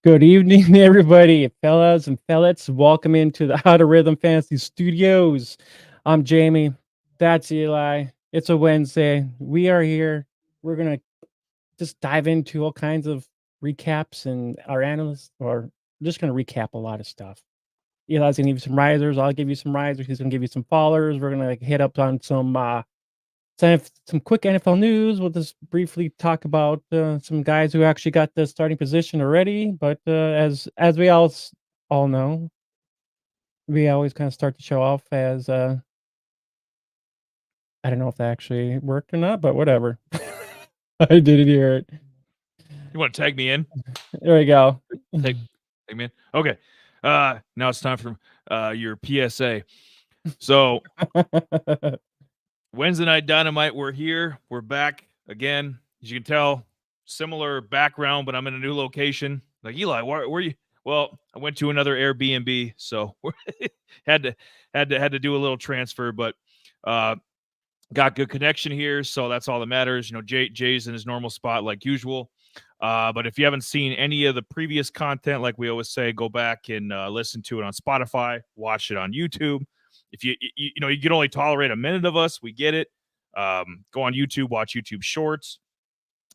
Good evening, everybody, fellas and fellas. Welcome into the How to Rhythm Fantasy Studios. I'm Jamie. That's Eli. It's a Wednesday. We are here. We're gonna just dive into all kinds of recaps and our analysts, or just gonna recap a lot of stuff. Eli's gonna give you some risers. I'll give you some risers. He's gonna give you some fallers. We're gonna hit up on some quick NFL news. We'll just briefly talk about some guys who actually got the starting position already. But as we all know, we always kind of start the show off as I don't know if that actually worked or not, but whatever. I didn't hear it. You want to tag me in? There we go. Tag me in. Okay. Now it's time for your PSA. So Wednesday Night Dynamite, we're here. We're back again. As you can tell, similar background, but I'm in a new location. Like, Eli, where you? Well, I went to another Airbnb, so had to do a little transfer, but got good connection here, so that's all that matters. You know, Jay's in his normal spot like usual. But if you haven't seen any of the previous content, like we always say, go back and listen to it on Spotify, watch it on YouTube. If you can only tolerate a minute of us, we get it. Go on YouTube, watch YouTube Shorts.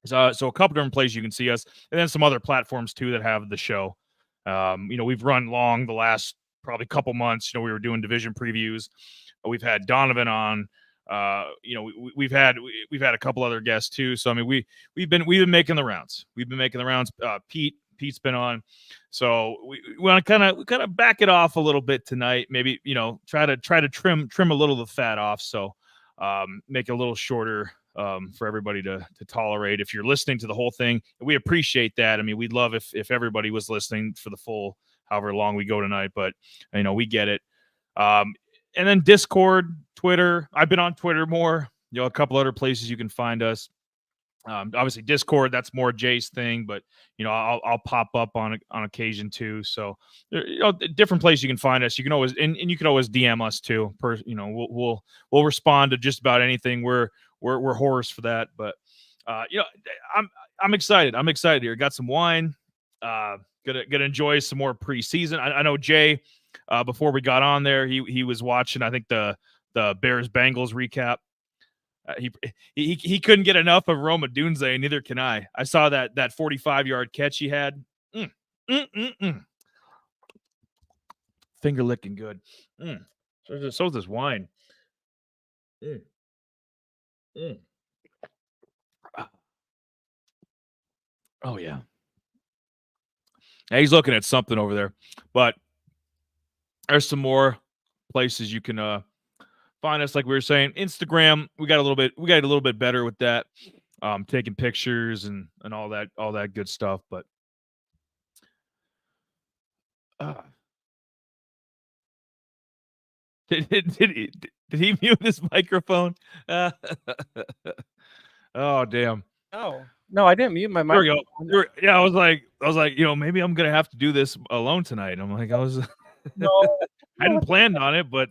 So a couple different places you can see us, and then some other platforms too that have the show. We've run long the last probably couple months. We were doing division previews. We've had Donovan on. We've had a couple other guests too. So I mean, we've been making the rounds. Pete's been on. So we want to kind of back it off a little bit tonight. Maybe try to trim a little of the fat off. So make it a little shorter for everybody to tolerate. If you're listening to the whole thing, we appreciate that. I mean, we'd love if everybody was listening for the full however long we go tonight. But we get it. And then Discord, Twitter. I've been on Twitter more. A couple other places you can find us. Obviously, Discord, that's more Jay's thing, but I'll pop up on occasion too. So different places you can find us. You can always and you can always DM us too. We'll respond to just about anything. We're whores for that. But I'm excited. I'm excited here. Got some wine. Gonna enjoy some more preseason. I know Jay. Before we got on there, he was watching, I think, the Bears Bengals recap. He couldn't get enough of Roma Dunze, and neither can I. I saw that 45-yard catch he had. Finger licking good. So's this wine. Oh yeah. He's looking at something over there, but there's some more places you can find us. Like we were saying, Instagram, we got a little bit better with that, taking pictures and all that good stuff. But did he mute his microphone? Oh damn! No, I didn't mute my mic. There we go. Yeah, I was like, maybe I'm gonna have to do this alone tonight. I'm like, No. I hadn't planned on it, but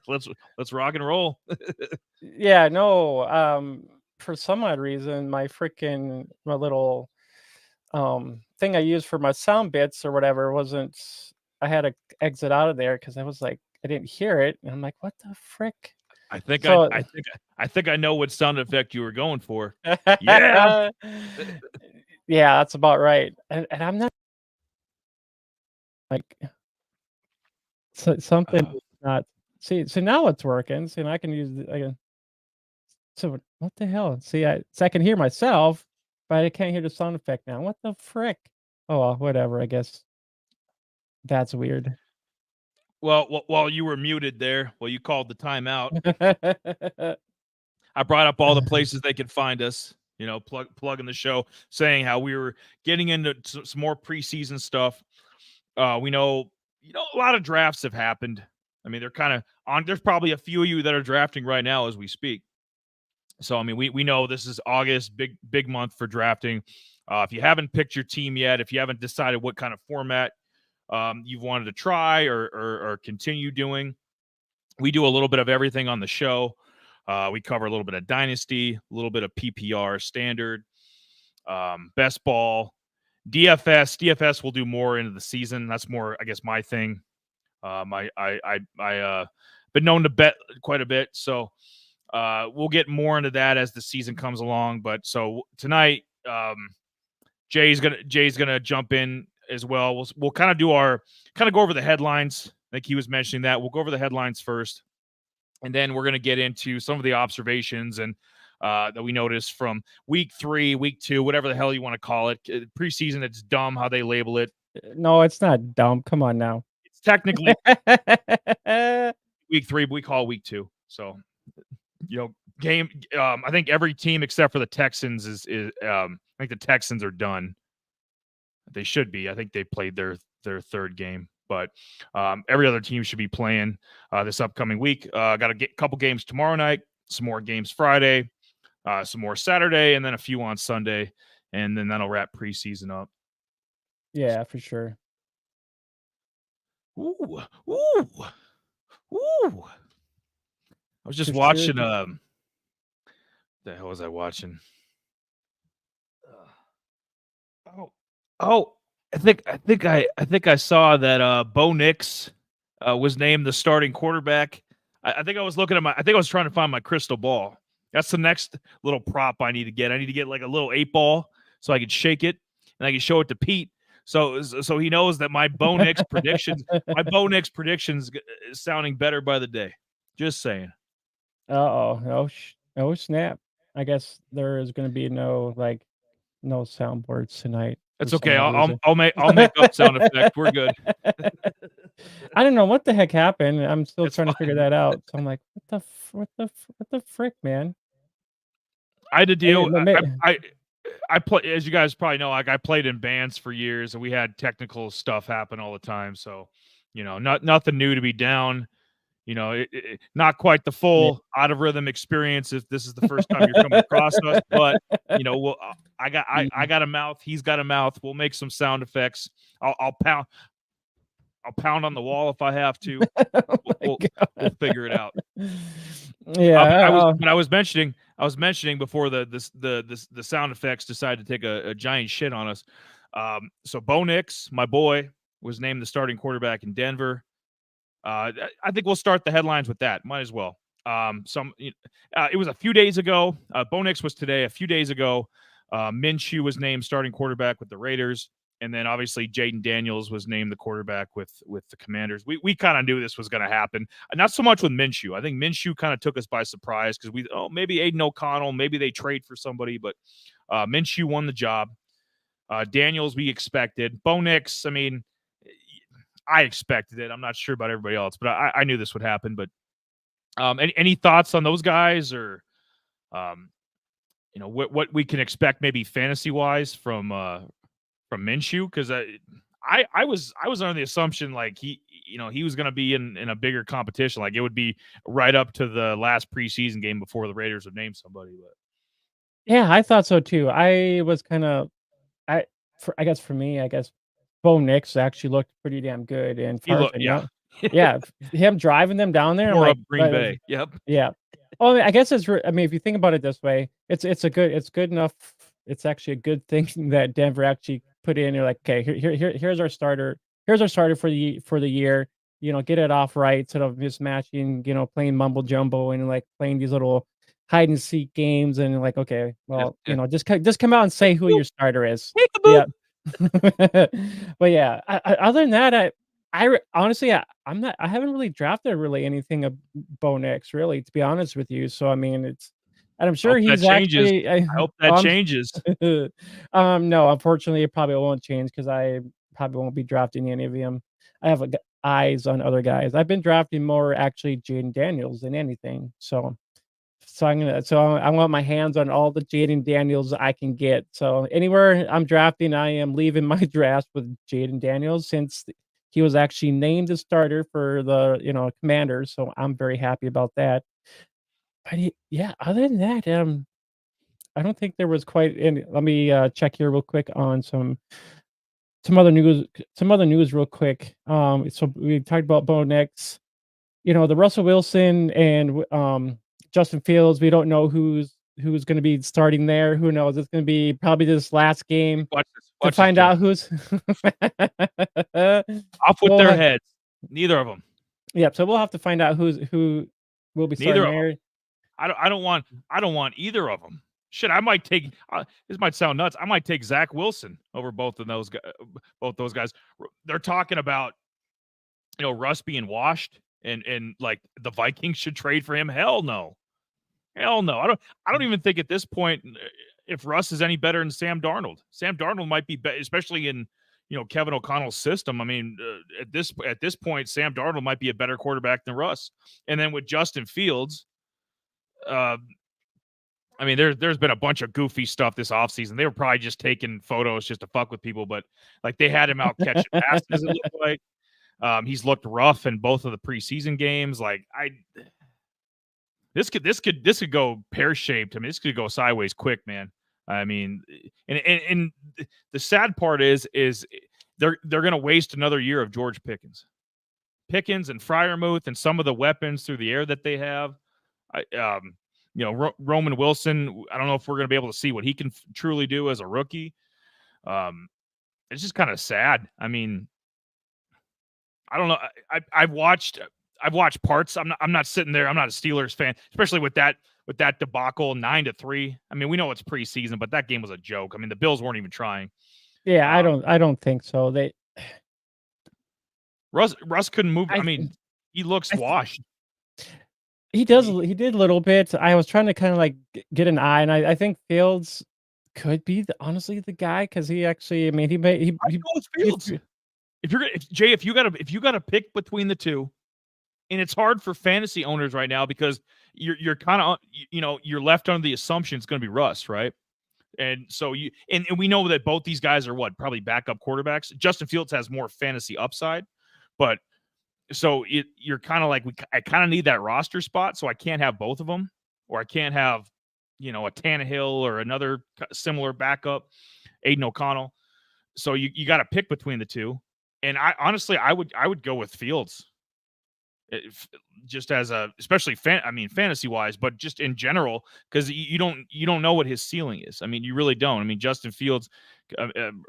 let's rock and roll. Yeah, no. For some odd reason, my little thing I used for my sound bits or whatever wasn't. I had to exit out of there because I was like, I didn't hear it, and I'm like, what the frick? I think I know what sound effect you were going for. Yeah, yeah, that's about right. And I'm not like something not. See, so now it's working. See, and I can use So what the hell? See, I can hear myself, but I can't hear the sound effect now. What the frick? Oh well, whatever. I guess that's weird. Well, while you were muted there, you called the timeout. I brought up all the places they could find us. Plugging the show, saying how we were getting into some more preseason stuff. We know, a lot of drafts have happened. I mean, they're kind of on. There's probably a few of you that are drafting right now as we speak. So, I mean, we know this is August, big month for drafting. If you haven't picked your team yet, if you haven't decided what kind of format you've wanted to try or continue doing, we do a little bit of everything on the show. We cover a little bit of Dynasty, a little bit of PPR Standard, Best Ball, DFS will do more into the season. That's more, I guess, my thing. I been known to bet quite a bit, so we'll get more into that as the season comes along. But so tonight, Jay's gonna jump in as well. We'll kind of go over the headlines. I think he was mentioning that. We'll go over the headlines first, and then we're gonna get into some of the observations and that we noticed from week 3, week 2, whatever the hell you want to call it. Preseason, it's dumb how they label it. No, it's not dumb. Come on now. It's technically week 3, but we call it week 2. So, game. I think every team except for the Texans is. I think the Texans are done. They should be. I think they played their third game, but every other team should be playing this upcoming week. Got to get a couple games tomorrow night, some more games Friday, some more Saturday, and then a few on Sunday, and then that'll wrap preseason up. Yeah, for sure. Ooh. I was just watching. The hell was I watching? I think I saw that Bo Nix was named the starting quarterback. I think I was looking at I think I was trying to find my crystal ball. That's the next little prop I need to get. I need to get like a little 8 ball so I could shake it and I can show it to Pete. So he knows that my Bo Nix predictions is sounding better by the day. Just saying. Oh snap! I guess there is going to be no soundboards tonight. That's okay. I'll make up sound effect. We're good. I don't know what the heck happened. I'm still trying to figure that out. So I'm like, what the frick, man? I had to deal. I play, as you guys probably know, like I played in bands for years, and we had technical stuff happen all the time. So, nothing new to be down. Not quite the full out of rhythm experience if this is the first time you're coming across us, but I got a mouth, he's got a mouth. We'll make some sound effects. I'll pound on the wall if I have to. We'll figure it out. Yeah. I was mentioning before the sound effects decided to take a giant shit on us. So Bo Nix, my boy, was named the starting quarterback in Denver. I think we'll start the headlines with that. Might as well. It was a few days ago. Bo Nix was today. A few days ago, Minshew was named starting quarterback with the Raiders, and then obviously Jaden Daniels was named the quarterback with the Commanders. We kind of knew this was going to happen. Not so much with Minshew. I think Minshew kind of took us by surprise because maybe Aiden O'Connell, maybe they trade for somebody, but Minshew won the job. Daniels we expected. Bo Nix, I mean, I expected it. I'm not sure about everybody else, but I knew this would happen. But any thoughts on those guys, or what we can expect maybe fantasy wise from Minshew? Because I was under the assumption like he was going to be in a bigger competition, like it would be right up to the last preseason game before the Raiders would name somebody. But yeah, I thought so too. I was kind of I guess for me, Bo Nix actually looked pretty damn good in person. Yeah, him driving them down there. More of Green Bay. Yep. Yeah. Well, I guess it's. I mean, if you think about it this way, it's good enough. It's actually a good thing that Denver actually put in. You're like, okay, here's our starter. Here's our starter for the year. Get it off right instead of mismatching. Playing mumble jumbo and like playing these little hide and seek games and like, okay, well, just come out and say who your starter is. Yeah. But yeah, other than that, honestly, I haven't really drafted anything of Bo Nix, really, to be honest with you. So I mean, and I'm sure he's actually. I hope that changes. No, unfortunately, it probably won't change because I probably won't be drafting any of them. I have eyes on other guys. I've been drafting more actually Jaden Daniels than anything. So I want my hands on all the Jaden Daniels I can get. So anywhere I'm drafting, I am leaving my draft with Jaden Daniels since he was actually named the starter for the Commanders. So I'm very happy about that. But yeah, other than that, I don't think there was quite any. Let me check here real quick on some other news. Some other news real quick. So we talked about Bo Nix. The Russell Wilson and Justin Fields, we don't know who's who's going to be starting there. Who knows? It's going to be probably this last game Watch this. to Watch this, find Jay. out who's. Off with We'll their have, heads. Neither of them. yeah, so we'll have to find out who will be Neither starting of them. there. I don't want either of them. Shit, I might take. This might sound nuts. I might take Zach Wilson over both those guys. They're talking about Russ being washed and like the Vikings should trade for him. Hell no. Hell no. I don't even think at this point if Russ is any better than Sam Darnold. Sam Darnold might be, especially in Kevin O'Connell's system. I mean, at this point, Sam Darnold might be a better quarterback than Russ. And then with Justin Fields, I mean, there's been a bunch of goofy stuff this offseason. They were probably just taking photos just to fuck with people, but like they had him out catching passes. It looked like he's looked rough in both of the preseason games. Like this could go pear shaped. I mean, this could go sideways quick, man. I mean, and the sad part is they're gonna waste another year of George Pickens and Freiermuth and some of the weapons through the air that they have. Roman Wilson, I don't know if we're going to be able to see what he can truly do as a rookie. It's just kind of sad. I mean, I don't know. I've watched parts. I'm not sitting there. I'm not a Steelers fan, especially with that debacle 9-3. I mean, we know it's preseason, but that game was a joke. I mean, the Bills weren't even trying. Yeah, I don't think so. Russ couldn't move. I mean, he looks washed. He did a little bit. I was trying to kind of like get an eye, and I think Fields could be honestly the guy because he actually. I mean, he I know it's Fields. If you got to pick between the two, and it's hard for fantasy owners right now because you're kind of you're left under the assumption it's going to be Russ, right? And so and we know that both these guys are probably backup quarterbacks. Justin Fields has more fantasy upside, but. So you're kind of like, I kind of need that roster spot, so I can't have both of them, or I can't have, a Tannehill or another similar backup, Aiden O'Connell. So you got to pick between the two, and I would go with Fields, just as especially fantasy wise, but just in general because you don't know what his ceiling is. I mean, you really don't. I mean, Justin Fields,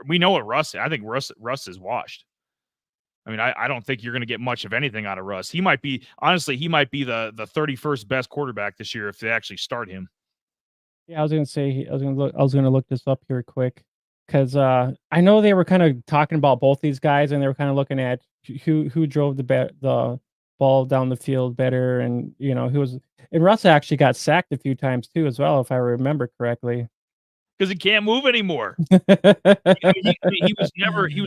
we know what Russ. I think Russ is washed. I mean, I don't think you're going to get much of anything out of Russ. He might be the 31st best quarterback this year if they actually start him. Yeah, I was gonna look this up here quick because I know they were kind of talking about both these guys, and they were kind of looking at who drove the ball down the field better, and who was. And Russ actually got sacked a few times too, as well, if I remember correctly. Because he can't move anymore. He was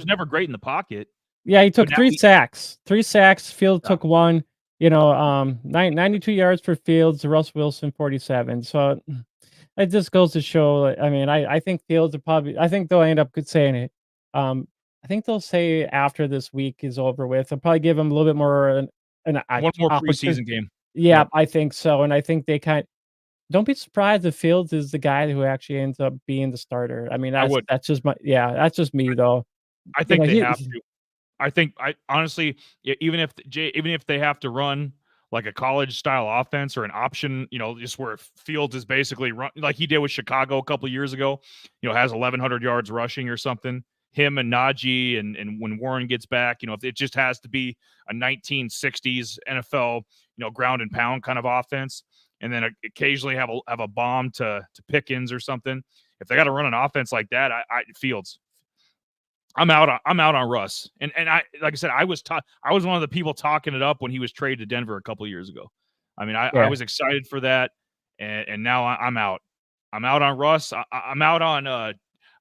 never great in the pocket. Yeah, he took 3 sacks. 3 sacks. Fields took 1. 92 yards for Fields. Russ Wilson 47. So it just goes to show. I mean, I think Fields I think they'll end up saying it. I think they'll say after this week is over with, they'll probably give him a little bit more one more preseason game. Yeah, yep. I think so, and I think they don't be surprised if Fields is the guy who actually ends up being the starter. I mean, that's just that's me though. I think they have to. I honestly, even if they have to run like a college style offense or an option, just where Fields is basically run like he did with Chicago a couple of years ago, has 1,100 yards rushing or something. Him and Najee and when Warren gets back, if it just has to be a 1960s NFL, ground and pound kind of offense, and then occasionally have a bomb to Pickens or something. If they got to run an offense like that, Fields. I'm out on Russ. And I, like I said, I was one of the people talking it up when he was traded to Denver a couple of years ago. I mean, I was excited for that. And now I'm out. I'm out on Russ. I'm out on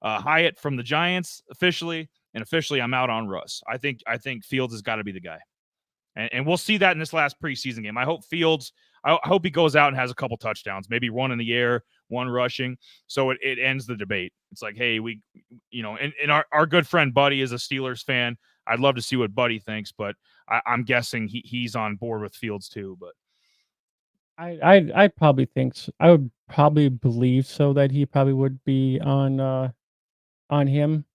Hyatt from the Giants officially. And officially I'm out on Russ. I think Fields has got to be the guy. And we'll see that in this last preseason game. I hope he goes out and has a couple touchdowns, maybe one in the air, one rushing. So it ends the debate. It's like, hey, and our good friend Buddy is a Steelers fan. I'd love to see what Buddy thinks, but I'm guessing he's on board with Fields too. But I probably think so. I would probably believe so that he probably would be on him.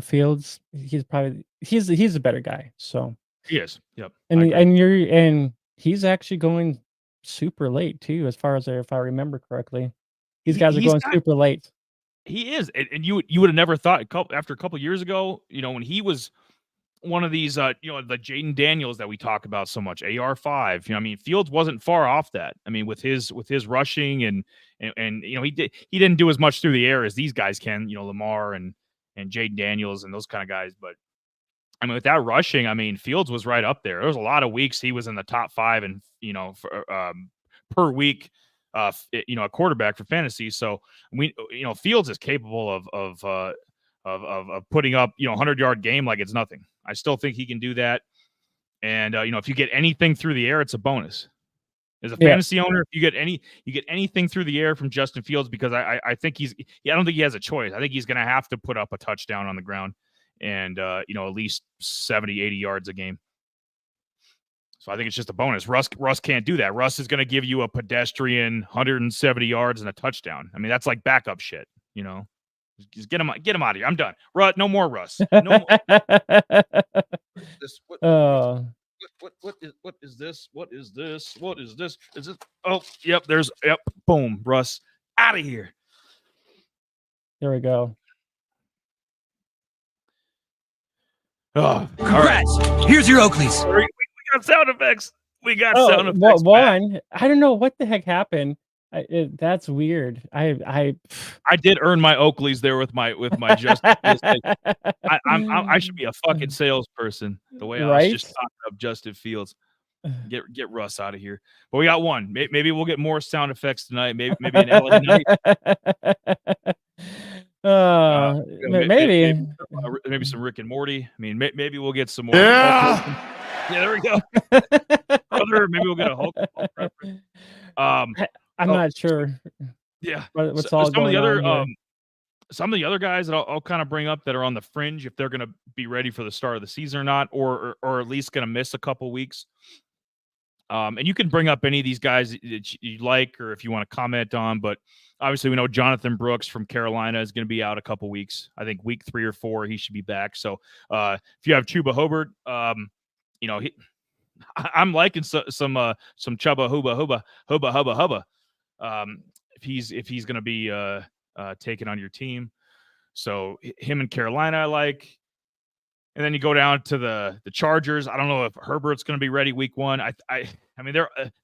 Fields. He's a better guy. So he is. Yep. And he's actually going super late too, as far as if I remember correctly. These guys are going super late. He is, and you would have never thought after a couple years ago, when he was one of these, the Jaden Daniels that we talk about so much, AR5. I mean, Fields wasn't far off that. I mean, with his rushing and he didn't do as much through the air as these guys can. Lamar and Jaden Daniels and those kind of guys. But I mean, with that rushing, I mean, Fields was right up there. There was a lot of weeks he was in the top 5 and per week. A quarterback for fantasy. So Fields is capable of putting up 100-yard game like it's nothing. I still think he can do that. And if you get anything through the air, it's a bonus. As a fantasy owner, if you get anything through the air from Justin Fields, because I think I don't think he has a choice. I think he's going to have to put up a touchdown on the ground and at least 70, 80 yards a game. So I think it's just a bonus. Russ can't do that. Russ is going to give you a pedestrian 170 yards and a touchdown. I mean, that's like backup shit, Just get him out of here. I'm done. No more Russ. No more. What is this? What is this? What is this? Is this? Oh, yep. Boom. Russ, out of here. There we go. Oh, congrats. Right. Here's your Oakleys. We got sound effects. Sound effects. One. I don't know what the heck happened. That's weird. I did earn my Oakleys there with my Justin. I should be a fucking salesperson the way I was just talking up Justin Fields. Get Russ out of here. But we got one. Maybe we'll get more sound effects tonight. Maybe an LA night. Maybe some Rick and Morty. I mean, maybe we'll get some more. Yeah, there we go. Maybe we'll get a Hulk reference. I'm not sure. Yeah, what's all some going of the other on some of the other guys that I'll kind of bring up that are on the fringe, if they're going to be ready for the start of the season or not, or at least going to miss a couple weeks. And you can bring up any of these guys that you like, or if you want to comment on. But obviously, we know Jonathan Brooks from Carolina is going to be out a couple weeks. I think week 3 or 4 he should be back. So if you have Chuba Hubbard, I'm liking some Chuba Hubba. If he's going to be taken on your team. So him and Carolina I like. And then you go down to the Chargers. I don't know if Herbert's going to be ready week 1. I mean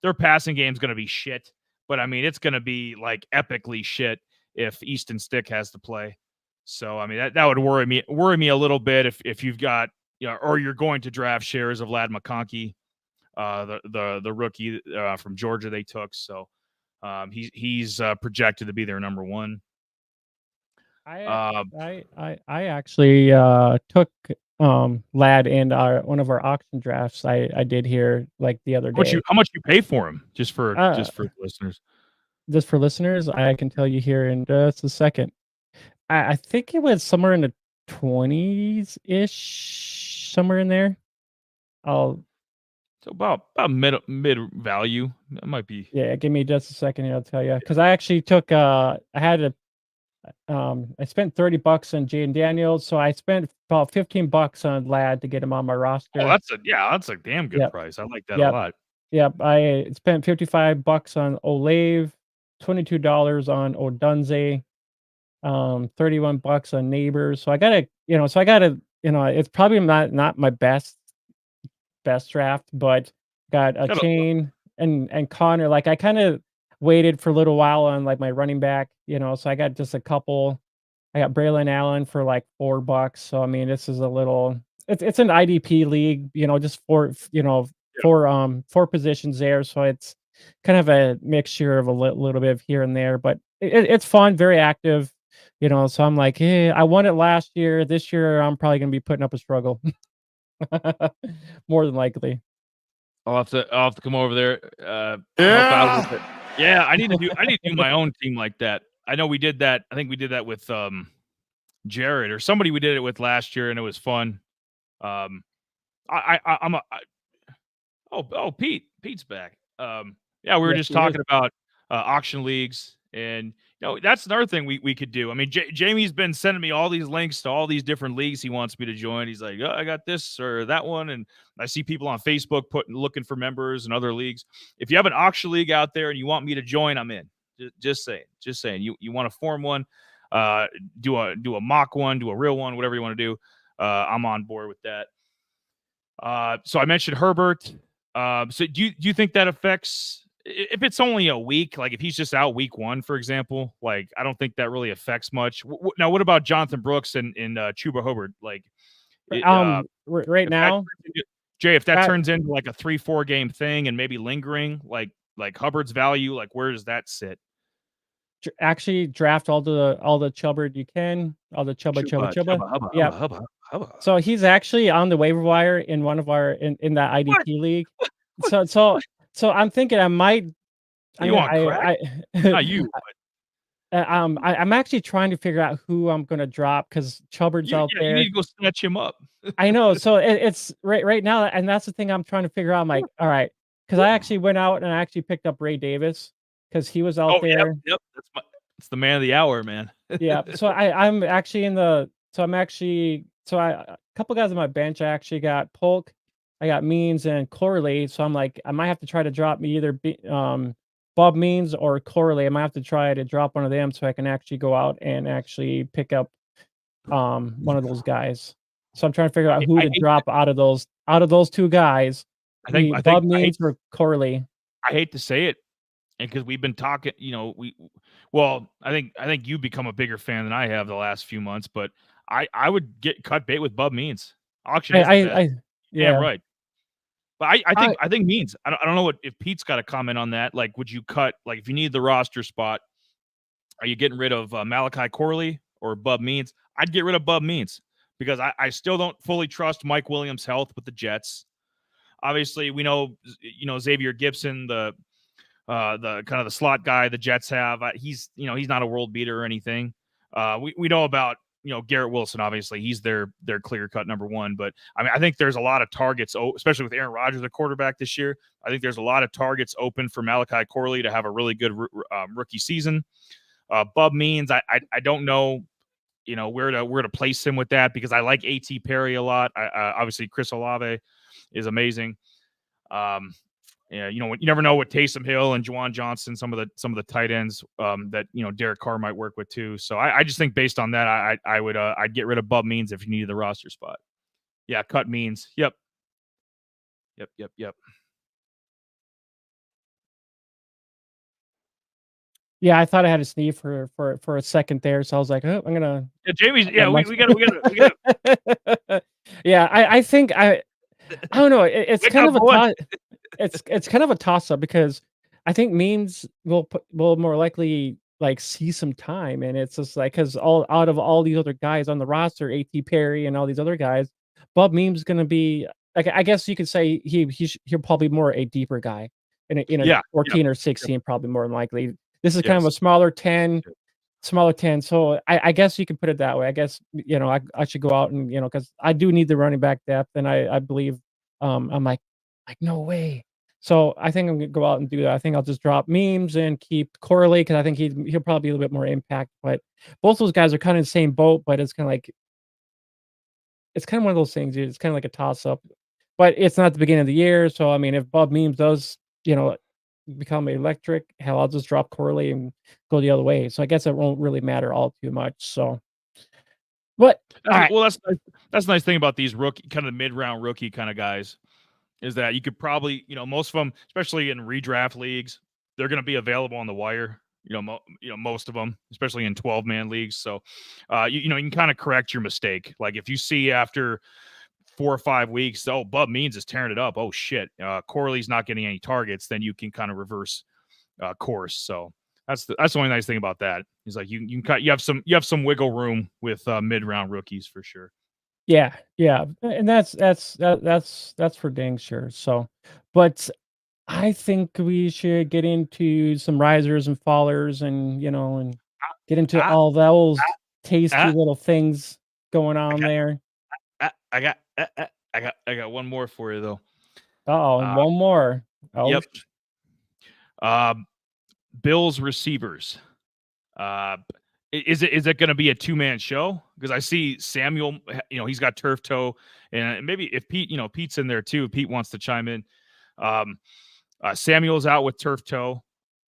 their passing game is going to be shit, but I mean it's going to be like epically shit if Easton Stick has to play. So I mean that would worry me a little bit if you've got or you're going to draft shares of Ladd McConkey, the rookie from Georgia they took. So he's projected to be their number 1. I actually took Ladd in one of our auction drafts. I did here like the other day. How much you pay for him? Just for listeners. Just for listeners, I can tell you here in just a second. I think it was somewhere in the 20s ish, somewhere in there. So about mid value. That might be. Yeah, give me just a second here. I'll tell you, because I actually took I spent $30 on Jaden Daniels, so I spent about $15 on Ladd to get him on my roster. Oh, that's a damn good price. I like that a lot. Yep, I spent $55 on Olave, $22 on Odunze, $31 on Neighbors. So I gotta, it's probably not my best draft, but got a Chain and Connor. Like I kind of waited for a little while on like my running back, so I got just a couple. I got Braylon Allen for like $4. So I mean, this is a little. It's an IDP league, just four positions there. So it's kind of a mixture of a little bit of here and there, but it's fun, very active, So I'm like, hey, I won it last year. This year, I'm probably gonna be putting up a struggle, more than likely. I'll have to come over there. Yeah, I need to do my own team like that. I know we did that. I think we did that with Jared or somebody we did it with last year, and it was fun. Pete's back. We were just talking about auction leagues, and that's another thing we could do. I mean, Jamie's been sending me all these links to all these different leagues he wants me to join. He's like, I got this or that one, and I see people on Facebook looking for members and other leagues. If you have an auction league out there and you want me to join, I'm in. Just saying. You want to form one, do a mock one, do a real one, whatever you want to do. I'm on board with that. So I mentioned Herbert. So do you think that affects if it's only a week? Like if he's just out week 1, for example, like I don't think that really affects much. Now, what about Jonathan Brooks and Chuba Hubbard? Like, right now, Jay, if that turns into like a 3-4 game thing and maybe lingering, like Hubbard's value, like where does that sit? Actually, draft all the Chubbard you can, all the Chuba. Yeah. Hubba. So he's actually on the waiver wire in one of our in that IDP league. So I'm thinking I might. You want crack? Not you. I'm actually trying to figure out who I'm gonna drop because Chubbard's out there. You need to go snatch him up. I know. So it's right now, and that's the thing I'm trying to figure out. I'm like, all right, because I actually went out and I actually picked up Ray Davis because he was out there. Yep. It's the man of the hour, man. Yeah. So I'm actually in the. So I'm actually. So a couple guys on my bench. I actually got Polk, I got Means and Corley. So I'm like, I might have to try to drop me either Bob Means or Corley. I might have to try to drop one of them so I can actually go out and actually pick up one of those guys. So I'm trying to figure out who to drop out of those two guys. I think Bob Means or Corley. I hate to say it, and because we've been talking, I think you've become a bigger fan than I have the last few months, but I would cut bait with Bob Means. Auction yeah, right. But I think Means. I don't know if Pete's got a comment on that. Like, would you cut, like, if you need the roster spot, are you getting rid of Malachi Corley or Bub Means? I'd get rid of Bub Means because I still don't fully trust Mike Williams' health with the Jets. Obviously, we know Xavier Gibson, the kind of the slot guy the Jets have. He's not a world beater or anything. We know about Garrett Wilson. Obviously, he's their clear cut number 1. But I mean, I think there's a lot of targets, especially with Aaron Rodgers, the quarterback this year. I think there's a lot of targets open for Malachi Corley to have a really good rookie season. Bub Means, I don't know, where to place him with that because I like A.T. Perry a lot. Obviously Chris Olave is amazing. You never know with Taysom Hill and Juwan Johnson, some of the tight ends that Derek Carr might work with too. So I just think based on that, I'd get rid of Bub Means if you needed the roster spot. Yeah, cut Means. Yep. Yeah, I thought I had a sneeze for a second there, so I was like, "Oh, I'm gonna." Yeah, Jamie's. Yeah, we got. Yeah, I think I don't know. It's kind of a it's kind of a toss up because I think Means will more likely like see some time, and it's just like because out of all these other guys on the roster, A.T. Perry and all these other guys, Bob Means is going to be like I guess you could say he'll probably more a deeper guy in a 14 or 16 probably more than likely. This is kind of a smaller 10. So I guess you could put it that way. I guess I should go out and because I do need the running back depth, and I believe I'm like no way. So I think I'm gonna go out and do that. I think I'll just drop Memes and keep Corley because I think he'll probably be a little bit more impact. But both those guys are kind of in the same boat, but it's kind of like it's kind of one of those things. It's kind of like a toss up, but it's not the beginning of the year. So I mean, if Bob Memes does become electric, hell, I'll just drop Corley and go the other way. So I guess it won't really matter all too much. So, but that's a nice thing about these rookie kind of mid-round rookie kind of guys is that you could probably most of them, especially in redraft leagues, they're going to be available on the wire. Most of them, especially in 12-man leagues. So, you can kind of correct your mistake. Like if you see after 4 or 5 weeks, Bub Means is tearing it up. Oh shit, Corley's not getting any targets. Then you can kind of reverse course. So that's the only nice thing about that. Is like you have some wiggle room with mid-round rookies for sure. Yeah, and that's for dang sure. So, but I think we should get into some risers and fallers, and and get into all those tasty little things going on there. I got one more for you though. One more. Oh, yep. Bills receivers. Is it going to be a 2-man show? Because I see Samuel. He's got turf toe, and maybe if Pete's in there too. Pete wants to chime in. Samuel's out with turf toe.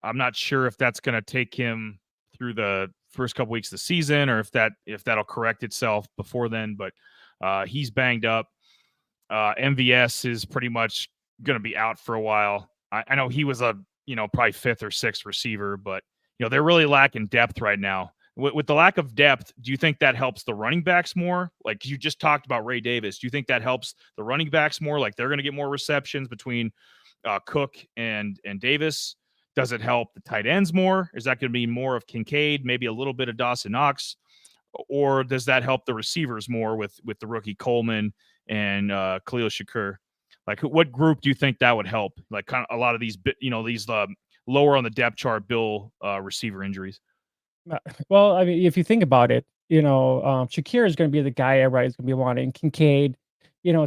I'm not sure if that's going to take him through the first couple weeks of the season, or if that'll correct itself before then. But he's banged up. MVS is pretty much going to be out for a while. I know he was a probably fifth or sixth receiver, but they're really lacking depth right now. With the lack of depth, do you think that helps the running backs more? Like you just talked about Ray Davis. Do you think that helps the running backs more? Like they're going to get more receptions between Cook and Davis? Does it help the tight ends more? Is that going to be more of Kincaid, maybe a little bit of Dawson Knox? Or does that help the receivers more with the rookie Coleman and Khalil Shakur? Like what group do you think that would help? Like kind of a lot of these, these lower on the depth chart Bill receiver injuries. Well, I mean, if you think about it, Shakir is going to be the guy everybody's going to be wanting. Kincaid,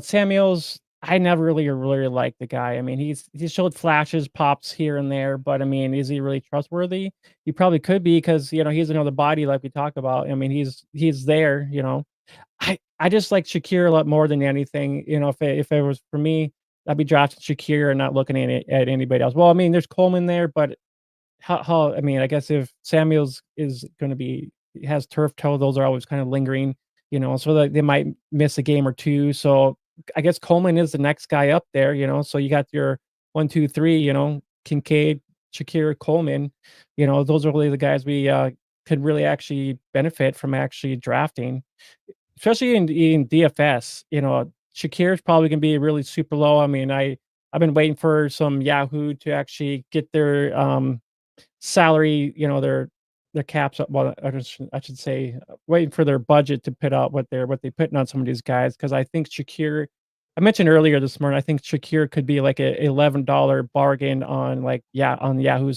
Samuels. I never really liked the guy. I mean, he showed flashes, pops here and there, but I mean, is he really trustworthy? He probably could be because he's another body like we talk about. I mean, he's there. I just like Shakir a lot more than anything. If it was for me, I'd be drafting Shakir and not looking at anybody else. Well, I mean, there's Coleman there, but how I mean, I guess if Samuels is going to be has turf toe, those are always kind of lingering, so that they might miss a game or two. So I guess Coleman is the next guy up there, So you got your 1, 2, 3, Kincaid, Shakir, Coleman. Those are really the guys we could really actually benefit from actually drafting, especially in DFS. Shakir is probably going to be really super low. I mean, I've been waiting for some Yahoo to actually get their salary, their caps up. Well, I should say, waiting for their budget to put out what they're putting on some of these guys, because I think Shakir. I mentioned earlier this morning, I think Shakir could be like a $11 bargain on on Yahoo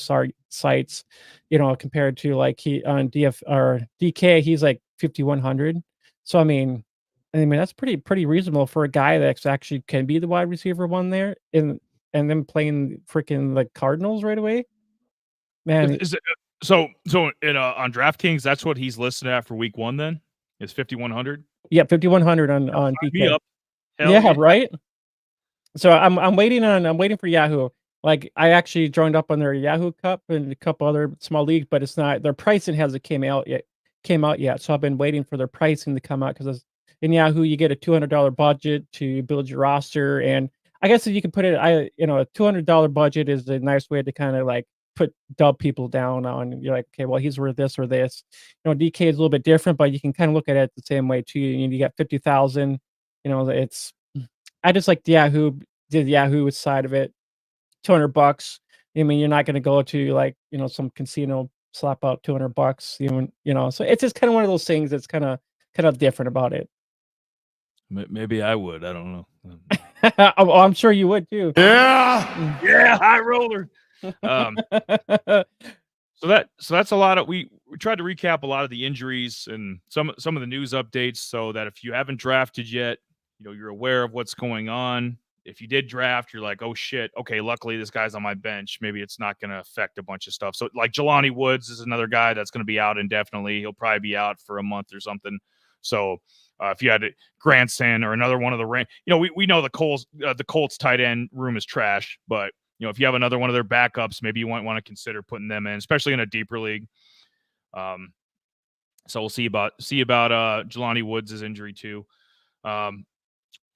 sites, compared to like he on DF or DK, he's like 5,100. So I mean that's pretty reasonable for a guy that actually can be the wide receiver one there, and then playing freaking the Cardinals right away. Man, Is it, so on DraftKings, that's what he's listed at for week 1 then? Is 5,100? yeah, 5,100 on DK. Hell Yeah, right? So I'm waiting for Yahoo. Like I actually joined up on their Yahoo Cup and a couple other small leagues, but it's not their pricing hasn't came out yet. So I've been waiting for their pricing to come out, because in Yahoo you get a $200 budget to build your roster, and I guess if you can put it, a $200 budget is a nice way to kind of like dub people down on. You're like, okay, well, he's worth this or this. DK is a little bit different, but you can kind of look at it the same way too. You got 50,000. I just like the Yahoo side of it. $200. I mean, you're not going to go to like some casino slap out $200. So it's just kind of one of those things that's kind of different about it. Maybe I would. I don't know. Oh, I'm sure you would too. Yeah, high roller. So that's a lot of we tried to recap a lot of the injuries and some of the news updates, so that if you haven't drafted yet, you're aware of what's going on. If you did draft, you're like, oh shit, okay, luckily this guy's on my bench. Maybe it's not going to affect a bunch of stuff. So like Jelani Woods is another guy that's going to be out indefinitely. He'll probably be out for a month or something. So if you had Grandson or another one of the we know the Colts tight end room is trash, but if you have another one of their backups, maybe you might want to consider putting them in, especially in a deeper league. So we'll see about Jelani Woods' injury too.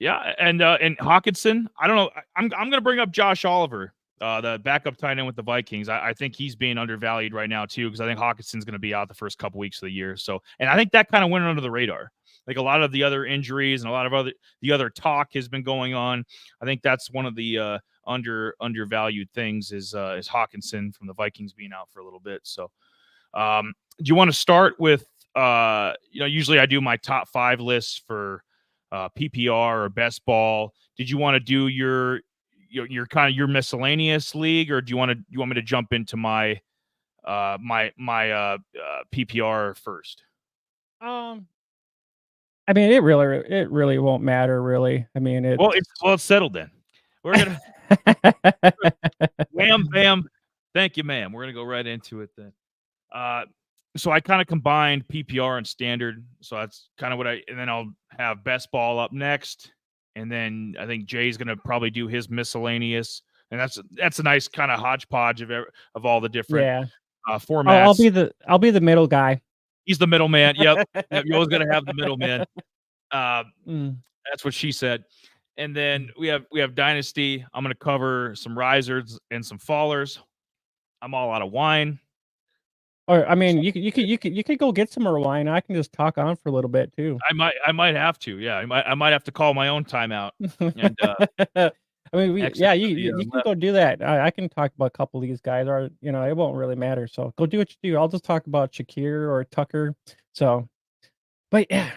Yeah, and Hawkinson, I don't know. I'm going to bring up Josh Oliver, the backup tight end with the Vikings. I think he's being undervalued right now too, because I think Hawkinson's going to be out the first couple weeks of the year. So, and I think that kind of went under the radar. Like a lot of the other injuries and a lot of the other talk has been going on. I think that's one of the undervalued things is Hawkinson from the Vikings being out for a little bit. So, do you want to start with usually I do my top 5 lists for PPR or best ball. Did you want to do your kind of your miscellaneous league, or do you want me to jump into my PPR first? I mean, it really won't matter, really. I mean, it's settled then. We're gonna wham bam. Thank you, ma'am. We're gonna go right into it then. So I kind of combined PPR and standard. So that's kind of and then I'll have best ball up next. And then I think Jay's going to probably do his miscellaneous. and that's a nice kind of hodgepodge of all the different formats. I'll be the middle guy. He's the middleman. Yep. You always got to have the middleman. Mm. That's what she said. And then we have Dynasty. I'm going to cover some risers and some fallers. I'm all out of wine. Or I mean, you could go get some more wine. I can just talk on for a little bit too. I might have to. Yeah, I might have to call my own timeout. And I mean, you can left. go do that. I can talk about a couple of these guys, or it won't really matter. So go do what you do. I'll just talk about Shakir or Tucker. So, but yeah,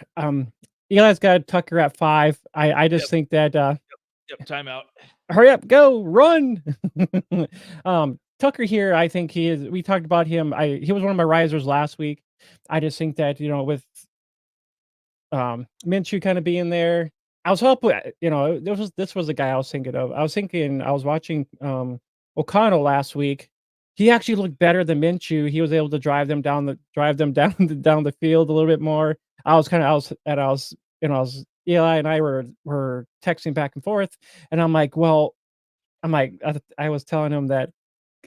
Eli's got Tucker at 5. I just think that Yep, timeout. hurry up, go, run. Tucker here, I think he is. We talked about him. He was one of my risers last week. I just think that with Minshew kind of being there, I was hoping. This was the guy I was thinking of. I was watching O'Connell last week. He actually looked better than Minshew. He was able to drive them down the field a little bit more. Eli and I were texting back and forth, and I was telling him that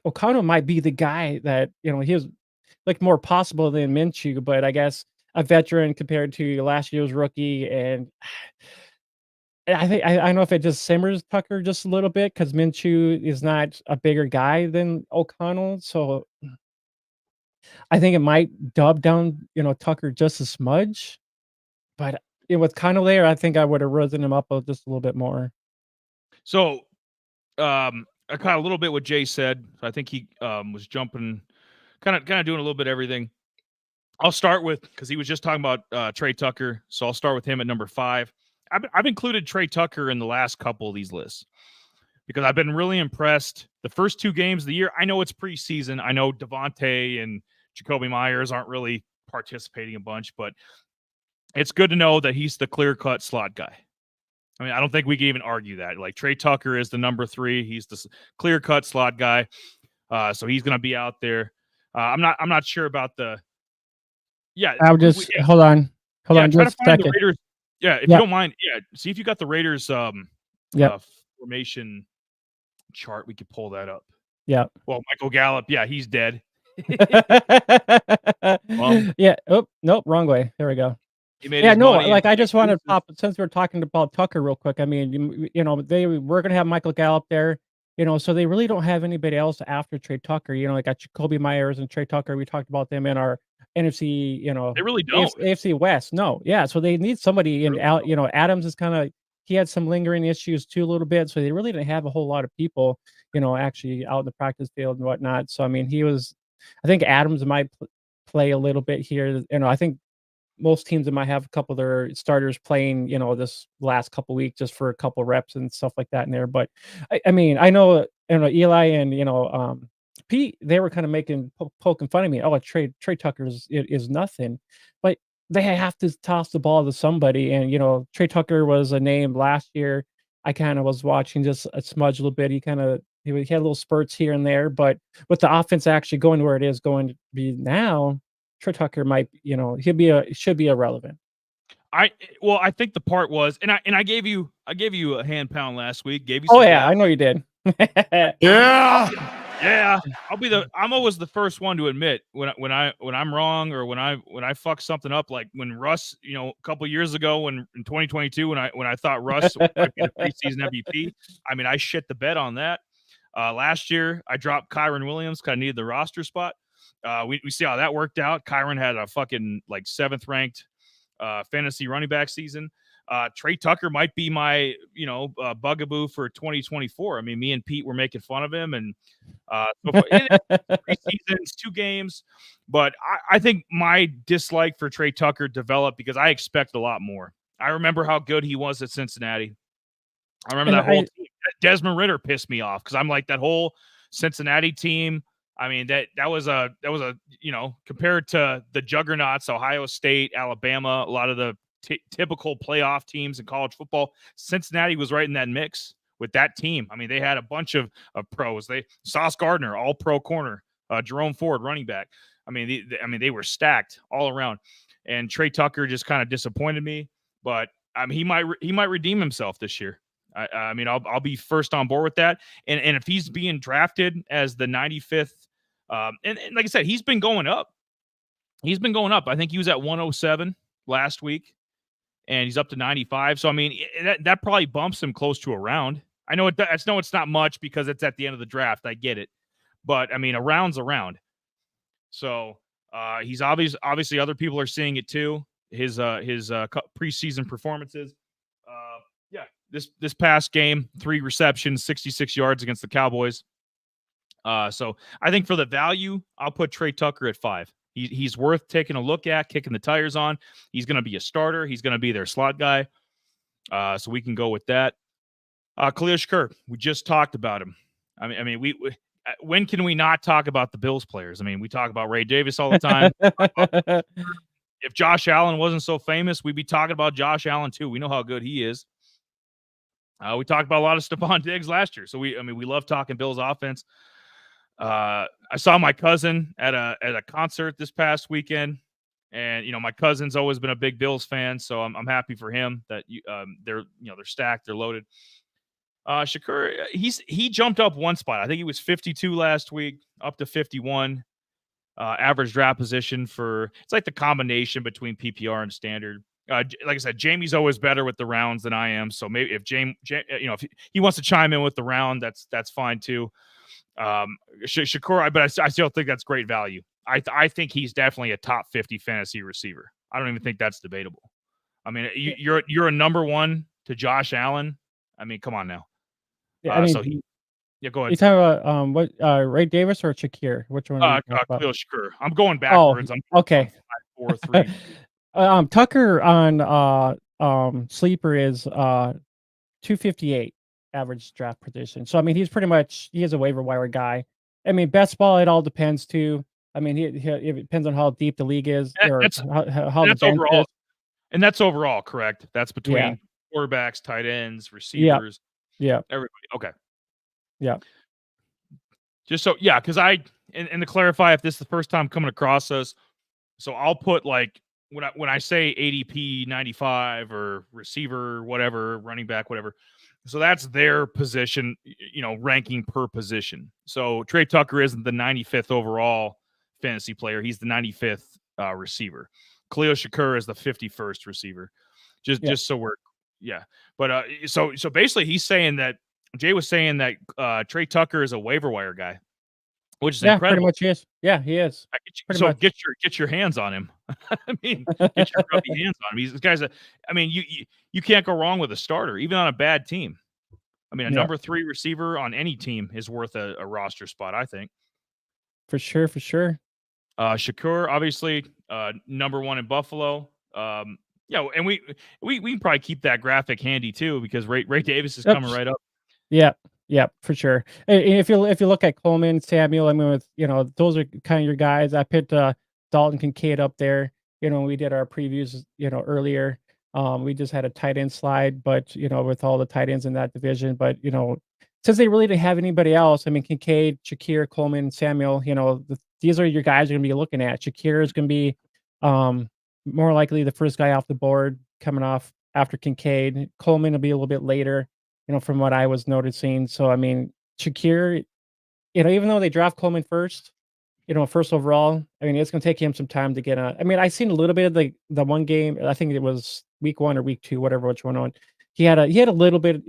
O'Connell might be the guy that he was like more possible than Minshew, but I guess a veteran compared to last year's rookie, and I think I don't know if it just simmers Tucker just a little bit because Minshew is not a bigger guy than O'Connell, so I think it might dub down Tucker just a smudge, but with Connell there, I think I would have risen him up just a little bit more. So, I caught a little bit what Jay said. I think he was jumping, kind of doing a little bit of everything. I'll start with, because he was just talking about Trey Tucker, so I'll start with him at number 5. I've included Trey Tucker in the last couple of these lists because I've been really impressed. The first 2 games of the year, I know it's preseason. I know Devontae and Jacoby Myers aren't really participating a bunch, but it's good to know that he's the clear-cut slot guy. I mean, I don't think we can even argue that. Like, Trey Tucker is the number 3. He's the clear-cut slot guy. So he's going to be out there. I'm not sure about the. Yeah, I'll just hold on just a second. Raiders, if you don't mind, see if you got the Raiders formation chart. We could pull that up. Yeah. Well, Michael Gallup, he's dead. Yeah. Oh, nope, wrong way. There we go. I just wanted to pop, since we're talking about Tucker real quick. I mean, they were going to have Michael Gallup there, so they really don't have anybody else after Trey Tucker. They got Jacoby Myers and Trey Tucker. We talked about them in our NFC, they really don't. AFC West. No. Yeah. So they need somebody in Adams is he had some lingering issues too a little bit. So they really didn't have a whole lot of people, actually out in the practice field and whatnot. So, I mean, I think Adams might play a little bit here. I think most teams that might have a couple of their starters playing, this last couple weeks just for a couple reps and stuff like that in there. But I mean, I know, Eli and, Pete, they were kind of poking fun of me. Oh, Trey Tucker is nothing, but they have to toss the ball to somebody. And, Trey Tucker was a name last year. I kind of was watching just a smudge a little bit. He had little spurts here and there, but with the offense actually going where it is going to be now, Trey Tucker might, should be irrelevant. I think the part was, and I gave you a hand pound last week. Gave you. Oh yeah, I know you did. Yeah. I'm always the first one to admit when I'm wrong or when I fuck something up. Like when Russ, a couple years ago, in 2022, when I thought Russ might be the preseason MVP. I mean, I shit the bed on that. Last year, I dropped Kyron Williams because I needed the roster spot. We see how that worked out. Kyron had a fucking 7th ranked fantasy running back season. Trey Tucker might be my bugaboo for 2024. I mean, me and Pete were making fun of him, and preseasons, 2 games. But I think my dislike for Trey Tucker developed because I expect a lot more. I remember how good he was at Cincinnati. I remember that whole team. Desmond Ridder pissed me off because I'm like, that whole Cincinnati team. I mean, that was a compared to the juggernauts, Ohio State, Alabama, a lot of the typical playoff teams in college football, Cincinnati was right in that mix with that team. I mean, they had a bunch of pros. Sauce Gardner, all pro corner, Jerome Ford, running back. I mean, they were stacked all around. And Trey Tucker just kind of disappointed me, but he might redeem himself this year. I mean, I'll be first on board with that. And if he's being drafted as the 95th, and like I said, he's been going up. He's been going up. I think he was at 107 last week, and he's up to 95. So I mean, that probably bumps him close to a round. I know it's not much because it's at the end of the draft. I get it, but I mean, a round's a round. So he's obviously other people are seeing it too. His preseason performances. Yeah, this past game, 3 receptions, 66 yards against the Cowboys. So I think for the value, I'll put Trey Tucker at 5. He's worth taking a look at, kicking the tires on. He's going to be a starter. He's going to be their slot guy. So we can go with that. Khalil Shakir, we just talked about him. I mean, we when can we not talk about the Bills players? I mean, we talk about Ray Davis all the time. If Josh Allen wasn't so famous, we'd be talking about Josh Allen too. We know how good he is. We talked about a lot of Stephon Diggs last year. So we love talking Bills offense. I saw my cousin at a concert this past weekend, and my cousin's always been a big Bills fan, so I'm happy for him that they're stacked, they're loaded. Shakir, he jumped up one spot. I think he was 52 last week, up to 51. Average draft position for it's like the combination between PPR and standard. Like I said, Jamie's always better with the rounds than I am. So maybe if if he wants to chime in with the round, that's fine too. Shakir, but I still think that's great value. I think he's definitely a top 50 fantasy receiver. I don't even think that's debatable. I mean, you're a number 1 to Josh Allen. I mean, come on now. Yeah, I mean, so go ahead. You talking about what Ray Davis or Shakir? Which one? Khalil Shakir. I'm going backwards. I'm okay. 5, 4, 3. Tucker on sleeper is 258 average draft position. So I mean, he is a waiver wire guy. I mean, best ball, it all depends too. I mean, it depends on how deep the league is, or how that's the overall, is. And that's overall correct. That's between quarterbacks, tight ends, receivers. Yeah. Everybody. Okay. Yeah. Just so, because and to clarify, if this is the first time coming across us, so I'll put like when I say ADP 95 or receiver, whatever, running back, whatever. So that's their position, ranking per position. So Trey Tucker isn't the 95th overall fantasy player. He's the 95th receiver. Khalil Shakir is the 51st receiver. Just so we're, But so basically he's saying that Jay was saying that Trey Tucker is a waiver wire guy, which is incredible. Pretty much he is. Yeah, he is. Get your hands on him. I mean, get your grubby hands on him. This guy's you can't go wrong with a starter, even on a bad team. I mean, a number 3 receiver on any team is worth a roster spot, I think. For sure. Shakir, obviously, number 1 in Buffalo. And we can probably keep that graphic handy too, because Ray Davis is coming right up. Yeah, for sure. And if you look at Coleman, Samuel, I mean, with those are kind of your guys. I picked Dalton Kincaid up there. We did our previews, earlier. We just had a tight end slide, but with all the tight ends in that division, but since they really didn't have anybody else, I mean, Kincaid, Shakir, Coleman, Samuel, these are your guys you're gonna be looking at. Shakir is gonna be more likely the first guy off the board coming off after Kincaid. Coleman will be a little bit later, from what I was noticing. So I mean, Shakir, even though they draft Coleman first, first overall, I mean, it's gonna take him some time to get on. I mean, I seen a little bit of the one game. I think it was week 1 or week 2, whatever which one on. He had a little bit,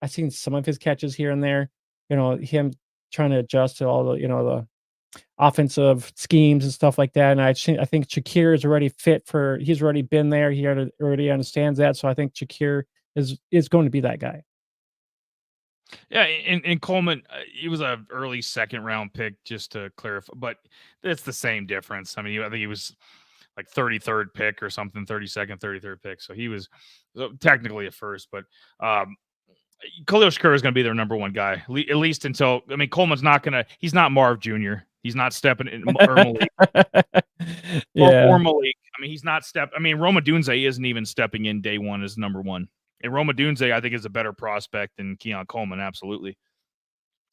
I seen some of his catches here and there. Him trying to adjust to all the the offensive schemes and stuff like that. And I think Shakir is already he's already been there. He already understands that. So I think Shakir is going to be that guy. Yeah, and Coleman, he was an early 2nd round pick, just to clarify, but it's the same difference. I mean, I think he was like 33rd pick or something, 32nd, 33rd pick. So he was technically a first, but Khalil Shakir is going to be their number 1 guy, at least until, I mean, Coleman's he's not Marv Jr. He's not stepping in or Malik. Or Malik. I mean, he's not Roma Dunze isn't even stepping in day 1 as number 1. And Roma Dunze, I think, is a better prospect than Keon Coleman, absolutely.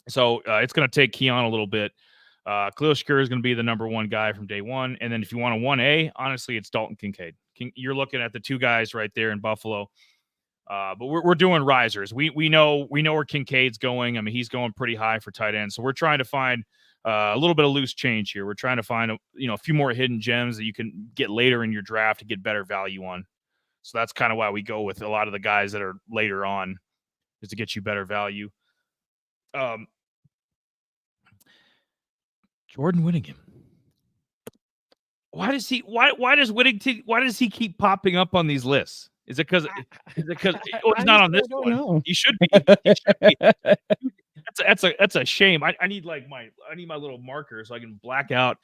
So it's going to take Keon a little bit. Khalil Shakir is going to be the number 1 guy from day 1. And then if you want a 1A, honestly, it's Dalton Kincaid. You're looking at the 2 guys right there in Buffalo. But we're doing risers. We know where Kincaid's going. I mean, he's going pretty high for tight end. So we're trying to find a little bit of loose change here. We're trying to find a few more hidden gems that you can get later in your draft to get better value on. So that's kind of why we go with a lot of the guys that are later on, is to get you better value. Jordan Whittingham. Why does Whittington? Why does he keep popping up on these lists? Is it because he's not on this one? Know. He should be. He should be. That's a shame. I need my little marker so I can black out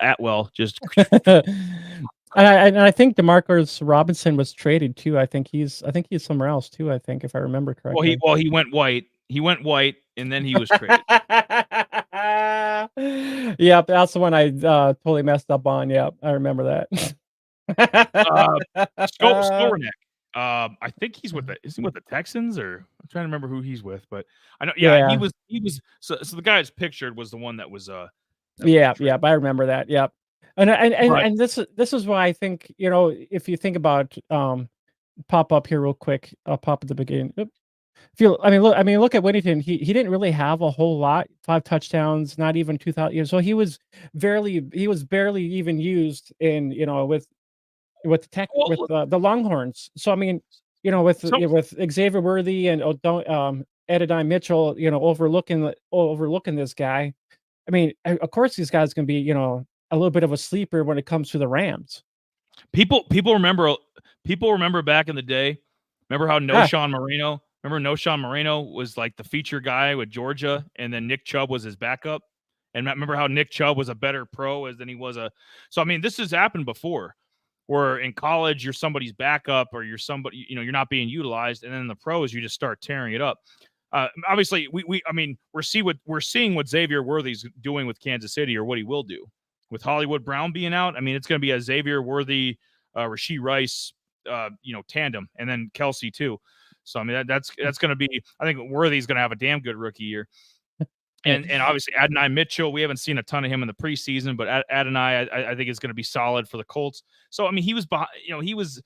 Atwell. Just and I think DeMarcus Robinson was traded too. I think he's somewhere else too. I think, if I remember correctly. Well, he went white. He went white, and then he was traded. Yep, that's the one I totally messed up on. Yep, I remember that. Skowronek. I think he's with the Texans, or I'm trying to remember who he's with, but I know. Yeah. He was. So the guy that's pictured was the one that was. Yep, I remember that. Yep, and this is why I think, if you think about pop up here real quick. I'll pop at the beginning. Look at Whittington. He didn't really have a whole lot. 5 touchdowns, not even 2,000. So he was barely even used in with the Longhorns. So with Xavier Worthy and Edidine Mitchell, overlooking this guy. I mean, of course, these guys can be a little bit of a sleeper when it comes to the Rams. People remember back in the day. Remember how Noshawn Moreno. Remember Noshawn Moreno was like the feature guy with Georgia, and then Nick Chubb was his backup. And remember how Nick Chubb was a better pro than he was So, I mean, this has happened before, where in college you're somebody's backup, or you're somebody, you're not being utilized, and then in the pros you just start tearing it up. Obviously, we're seeing what Xavier Worthy's doing with Kansas City, or what he will do with Hollywood Brown being out. I mean, it's going to be a Xavier Worthy, Rashee Rice, tandem, and then Kelsey too. So, I mean, that's going to be, I think Worthy's going to have a damn good rookie year. And obviously Adonai Mitchell, we haven't seen a ton of him in the preseason, but Adonai, I think is going to be solid for the Colts. So, I mean, he was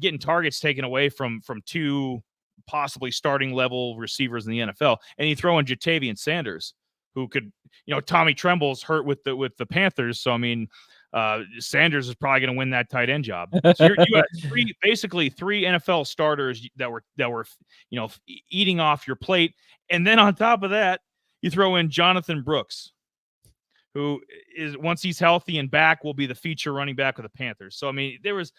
getting targets taken away from 2 possibly starting level receivers in the NFL. And you throw in Jatavian Sanders, who could, Tommy Tremble's hurt with the Panthers. So, I mean, Sanders is probably going to win that tight end job. So you had basically 3 NFL starters that were eating off your plate. And then on top of that, you throw in Jonathan Brooks, who is, once he's healthy and back, will be the feature running back with the Panthers. So, I mean, there was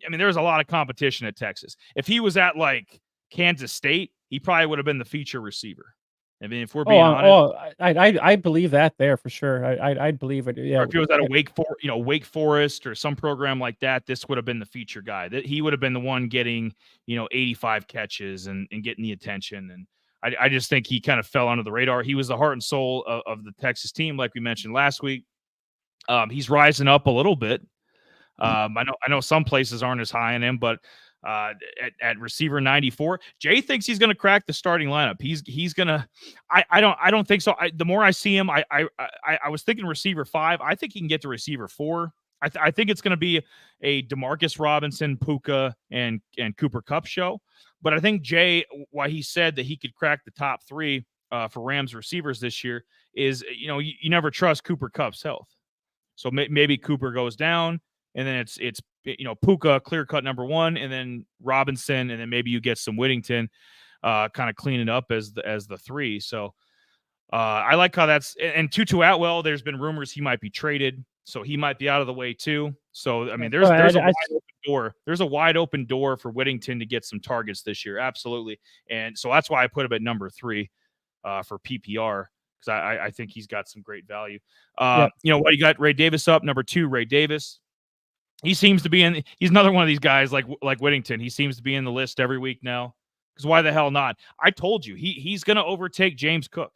a lot of competition at Texas. If he was at like Kansas State, he probably would have been the feature receiver. I mean, if we're being honest, I believe that there for sure. I believe it. Yeah. Or if he was at a Wake Forest or some program like that, this would have been the feature guy. That he would have been the one getting 85 catches and getting the attention. And I just think he kind of fell under the radar. He was the heart and soul of the Texas team, like we mentioned last week. He's rising up a little bit. I know some places aren't as high on him, but at receiver 94, Jay thinks he's going to crack the starting lineup. He's going to. I don't think so. The more I see him, I was thinking receiver 5. I think he can get to receiver 4. I think it's going to be a DeMarcus Robinson, Puka, and Cooper Kupp show. But I think Jay, why he said that he could crack the top 3 for Rams receivers this year is, you never trust Cooper Kupp's health. So maybe Cooper goes down, and then it's Puka clear cut number 1, and then Robinson, and then maybe you get some Whittington kind of cleaning up as the 3. So I like how that's, and Tutu Atwell, there's been rumors he might be traded, so he might be out of the way too. So, I mean, there's a wide open door. There's a wide open door for Whittington to get some targets this year. Absolutely. And so that's why I put him at number 3 for PPR, because I think he's got some great value. You got Ray Davis up, number 2, Ray Davis. He seems to be he's another one of these guys like Whittington. He seems to be in the list every week now, because why the hell not? I told you, he's going to overtake James Cook.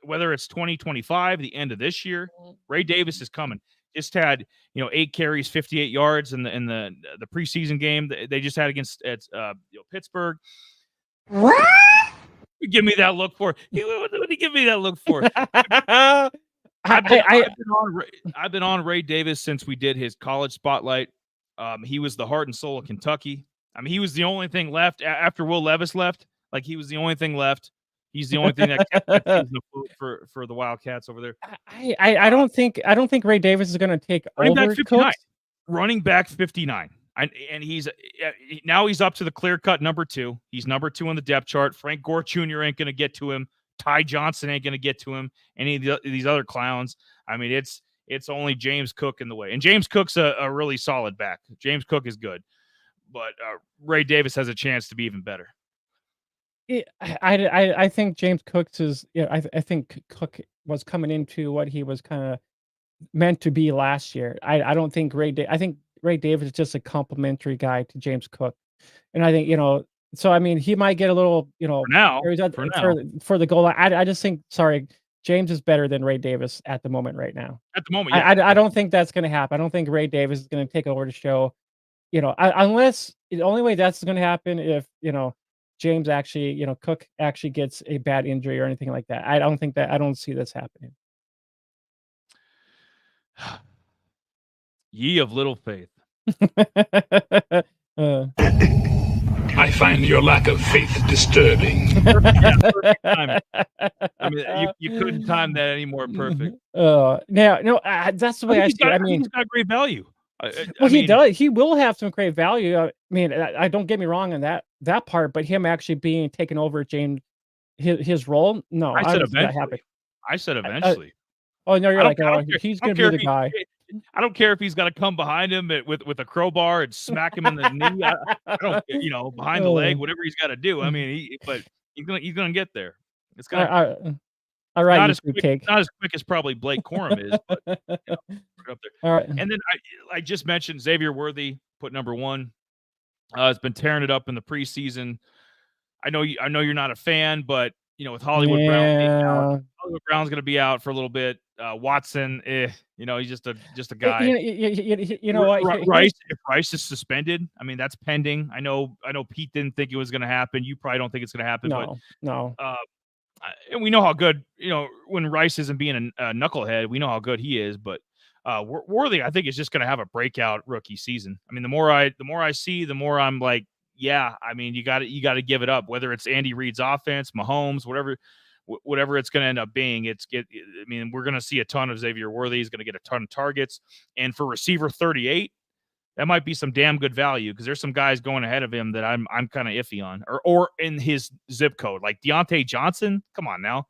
Whether it's 2025, the end of this year, Ray Davis is coming. Just had 8 carries, 58 yards in the preseason game they just had against Pittsburgh. What? You give me that look for? What did he give me that look for? I've been on Ray Davis since we did his college spotlight. He was the heart and soul of Kentucky. I mean, he was the only thing left after Will Levis left. Like, he was the only thing left. He's the only thing that kept that season afloat for the Wildcats over there. I don't think Ray Davis is going to take Running back over 59. Cooks. Running back 59. And he's now he's up to the clear-cut number 2. He's number 2 on the depth chart. Frank Gore Jr. ain't going to get to him. Ty Johnson ain't going to get to him. Any of these other clowns. I mean, it's only James Cook in the way. And James Cook's a really solid back. James Cook is good. But Ray Davis has a chance to be even better. I think James Cook's is, I think Cook was coming into what he was kind of meant to be last year. I don't think I think Ray Davis is just a complimentary guy to James Cook. And I think, so I mean, he might get a little, for now, for the goal line. I just think, James is better than Ray Davis at the moment right now. At the moment, yeah. I don't think that's going to happen. I don't think Ray Davis is going to take over the show. Unless the only way that's going to happen if, James actually, Cook actually gets a bad injury or anything like that. I don't see this happening. Ye of little faith. I find your lack of faith disturbing. Perfect time. I mean, you couldn't time that any more perfect. That's the way I see it. I mean, he's got great value. He does. He will have some great value. I mean, I don't get me wrong on that part, but him actually being taken over James his role. No, I said eventually. I said eventually. Oh no, you're like, he's gonna be the guy. I don't care if he's got to come behind him with a crowbar and smack him in the knee. I don't, behind the leg, whatever he's got to do. I mean, but he's gonna get there. It's gonna. All right, not as quick as probably Blake Corum is, but up there. All right. And then I just mentioned Xavier Worthy, put number 1. It's been tearing it up in the preseason. I know you're not a fan, but with Hollywood Brown being out, Hollywood Brown's going to be out for a know Watson, he's just a guy. You know what? If Rice is suspended, I mean that's pending. I know Pete didn't think it was going to happen. You probably don't think it's going to happen. No. And we know how good, when Rice isn't being a knucklehead, we know how good he is. But Worthy, I think, is just going to have a breakout rookie season. I mean, the more I see, the more I'm like, yeah. I mean, you got to give it up. Whether it's Andy Reid's offense, Mahomes, whatever it's going to end up being, I mean, we're going to see a ton of Xavier Worthy. He's going to get a ton of targets, and for receiver 38. That might be some damn good value because there's some guys going ahead of him that I'm kind of iffy on, or in his zip code, like Deontay Johnson. Come on now,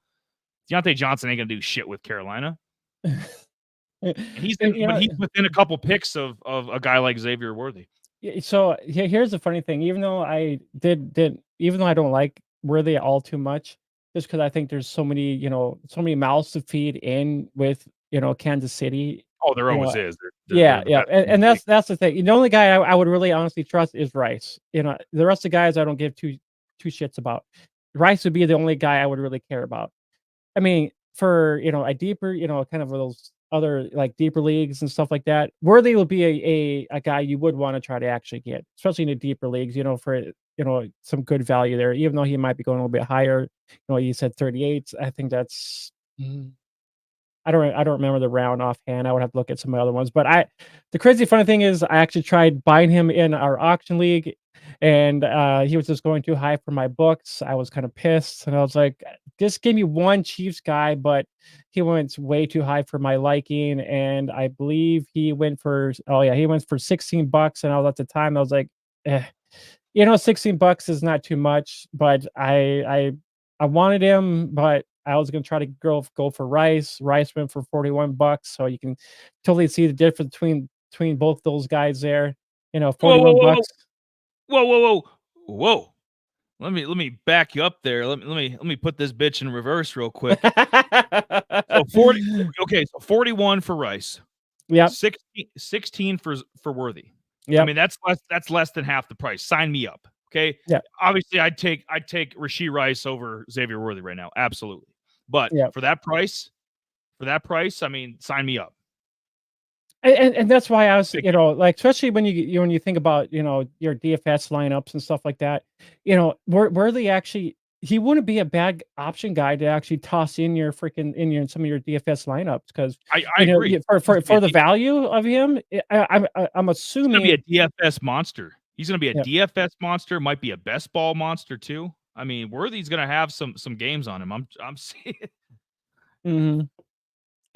Deontay Johnson ain't gonna do shit with Carolina. He's within a couple picks of a guy like Xavier Worthy. So here's the funny thing: even though I don't like Worthy all too much, just because I think there's so many mouths to feed in with Kansas City. Oh, there always is. Yeah. And that's the thing. The only guy I would really honestly trust is Rice. The rest of the guys I don't give two shits about. Rice would be the only guy I would really care about. I mean, for a deeper, kind of those other like deeper leagues and stuff like that, Worthy will be a guy you would want to try to actually get, especially in the deeper leagues, for some good value there, even though he might be going a little bit higher. You said 38. I think that's I don't remember the round offhand. I would have to look at some other ones. But the crazy funny thing is I actually tried buying him in our auction league, and he was just going too high for my books. I was kind of pissed, and I was like, just give me one Chiefs guy, but he went way too high for my liking, and I believe he went for $16, and I was at the time I was like, $16 is not too much, but I wanted him, but I was going to try to go for Rice. Rice went for $41, so you can totally see the difference between both those guys there. $41. Whoa! Let me back you up there. Let me put this bitch in reverse real quick. So 40. Okay, so 41 for Rice. Yeah. 16 for Worthy. Yeah. I mean that's less than half the price. Sign me up. Okay. Yeah. Obviously, I'd take Rashee Rice over Xavier Worthy right now. Absolutely. But for that price, I mean, sign me up. And that's why I was, especially when you think about, your DFS lineups and stuff like that, Worthy actually, he wouldn't be a bad option guy to actually toss in some of your DFS lineups because I agree for the value of him, I'm assuming he's gonna be a DFS monster. He's going to be a DFS monster, might be a best ball monster too. I mean, Worthy's going to have some games on him. I'm seeing. Mm-hmm.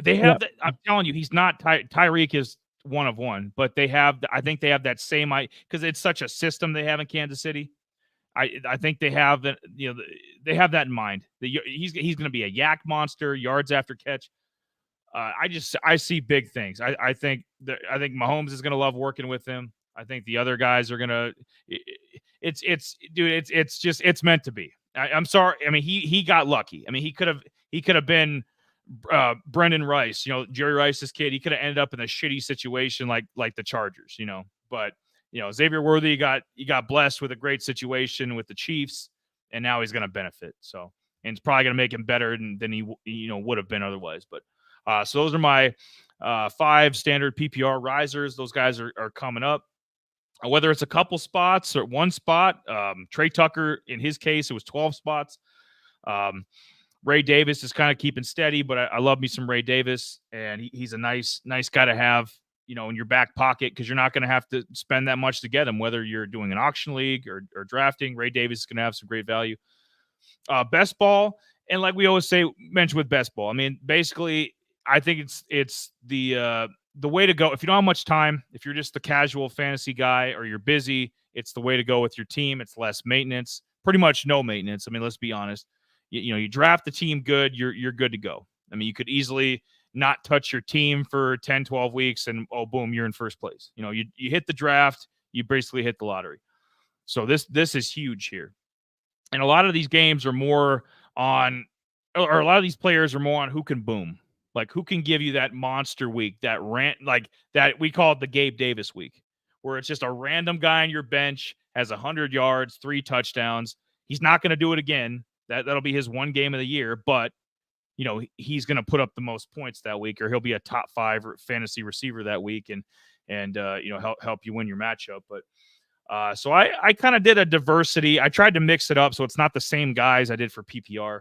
They have that. I'm telling you, he's not Tyreek is one of one, but they have. I think they have that same because it's such a system they have in Kansas City. I think they have that. You know, they have that in mind. He's going to be a yak monster, yards after catch. I see big things. I think Mahomes is going to love working with him. I think the other guys are going to. It's meant to be. I'm sorry. I mean, he got lucky. I mean, he could have been Brendan Rice, Jerry Rice's kid. He could have ended up in a shitty situation like the Chargers, but Xavier Worthy got blessed with a great situation with the Chiefs, and now he's going to benefit. So, and it's probably going to make him better than he would have been otherwise. But so those are my 5 standard PPR risers. Those guys are coming up. Whether it's a couple spots or one spot, Trey Tucker, in his case, it was 12 spots. Ray Davis is kind of keeping steady, but I love me some Ray Davis, and he's a nice guy to have, in your back pocket, because you're not going to have to spend that much to get him, whether you're doing an auction league or drafting. Ray Davis is going to have some great value. Best ball, and like we always mention with best ball, I mean, basically, I think it's the way to go. If you don't have much time, if you're just the casual fantasy guy or you're busy, it's the way to go with your team. It's less maintenance, pretty much no maintenance. I mean, let's be honest. You draft the team good, you're good to go. I mean, you could easily not touch your team for 10, 12 weeks and boom, you're in first place. You hit the draft, you basically hit the lottery. So this is huge here. And a lot of these games are more on, or a lot of these players are more on who can boom. Like who can give you that monster week, that like that we call it the Gabe Davis week, where it's just a random guy on your bench has 100 yards, 3 touchdowns. He's not going to do it again. That'll be his one game of the year, but he's going to put up the most points that week, or he'll be a top 5 fantasy receiver that week, and help you win your matchup. But so I kind of did a diversity. I tried to mix it up so it's not the same guys I did for PPR.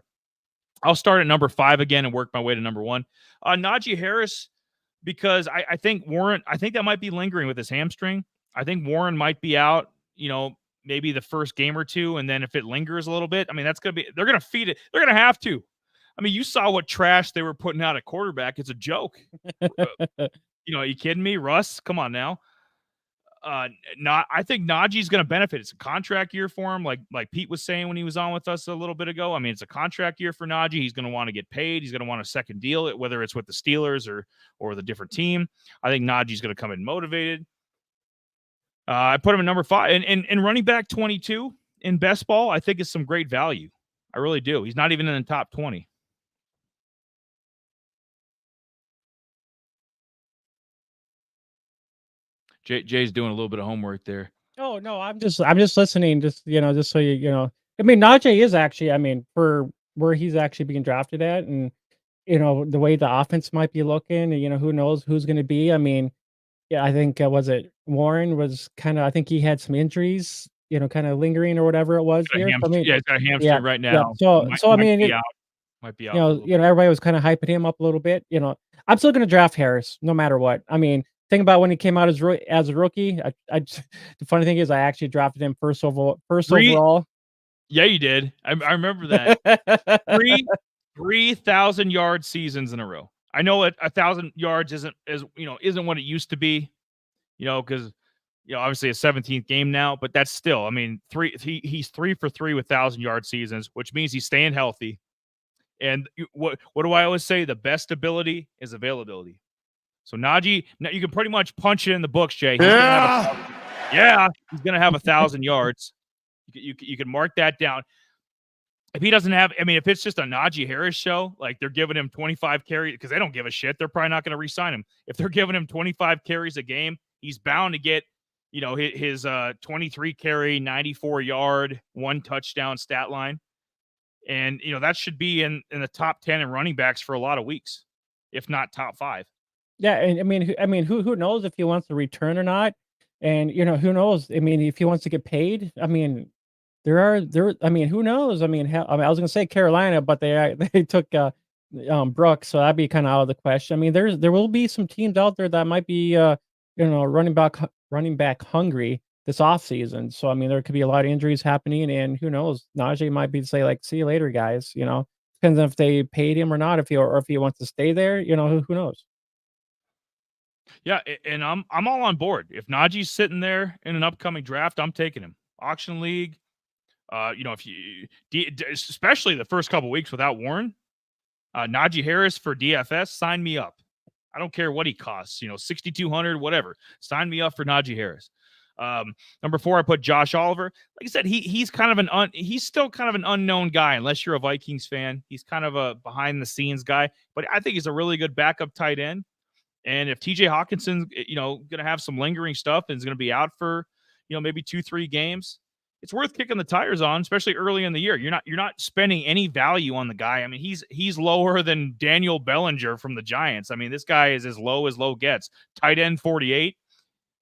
I'll start at number 5 again and work my way to number 1. Najee Harris, because I think Warren, I think that might be lingering with his hamstring. I think Warren might be out, maybe the first game or 2. And then if it lingers a little bit, I mean, they're going to feed it. They're going to have to. I mean, you saw what trash they were putting out at quarterback. It's a joke. Are you kidding me? Russ, come on now. I think Najee's going to benefit. It's a contract year for him, like Pete was saying when he was on with us a little bit ago. I mean, it's a contract year for Najee. He's going to want to get paid. He's going to want a second deal, whether it's with the Steelers or the different team. I think Najee's going to come in motivated. I put him in number 5 and running back 22 in best ball. I think is some great value. I really do. He's not even in the top 20. Jay's doing a little bit of homework there. Oh no, I'm just listening. Just so I mean, Najee is actually, I mean, for where he's actually being drafted at, and the way the offense might be looking, and who knows who's going to be. I mean, yeah, I think was it Warren was kind of. I think he had some injuries, kind of lingering or whatever it was here. I mean, he's got a hamstring right now. Yeah. So I mean, might be out. Everybody was kind of hyping him up a little bit. I'm still going to draft Harris no matter what. I mean. Think about when he came out as a rookie. The funny thing is, I actually drafted him first overall. Yeah, you did. I remember that. 3,000 yard seasons in a row. I know 1,000 yards isn't what it used to be. Because obviously a 17th game now, but that's still. I mean, he's 3 for 3 with 1,000 yard seasons, which means he's staying healthy. And what do I always say? The best ability is availability. So Najee, you can pretty much punch it in the books, Jay. He's going to have 1,000 yards. You can mark that down. If he doesn't have, I mean, if it's just a Najee Harris show, like they're giving him 25 carries, because they don't give a shit. They're probably not going to re-sign him. If they're giving him 25 carries a game, he's bound to get, his 23 carry, 94 yard, 1 touchdown stat line. And, that should be in the top 10 in running backs for a lot of weeks, if not top 5. Yeah, and I mean, who knows if he wants to return or not, and who knows? I mean, if he wants to get paid, I mean, I mean, who knows? I mean, I was gonna say Carolina, but they took Brooks, so that'd be kind of out of the question. I mean, there will be some teams out there that might be running back hungry. this offseason. So I mean, there could be a lot of injuries happening, and who knows? Najee might be to say like, "See you later, guys." Depends on if they paid him or not. If he wants to stay there, who knows? Yeah, and I'm all on board. If Najee's sitting there in an upcoming draft, I'm taking him. Auction league. If you, especially the first couple weeks without Warren, Najee Harris for DFS, sign me up. I don't care what he costs, 6,200, whatever. Sign me up for Najee Harris. Number 4, I put Josh Oliver. Like I said, he's kind of he's still kind of an unknown guy unless you're a Vikings fan. He's kind of a behind the scenes guy, but I think he's a really good backup tight end. And if TJ Hawkinson's, going to have some lingering stuff and is going to be out for, maybe 2-3 games, it's worth kicking the tires on, especially early in the year. You're not spending any value on the guy. I mean, he's lower than Daniel Bellinger from the Giants. I mean, this guy is as low gets. Tight end 48.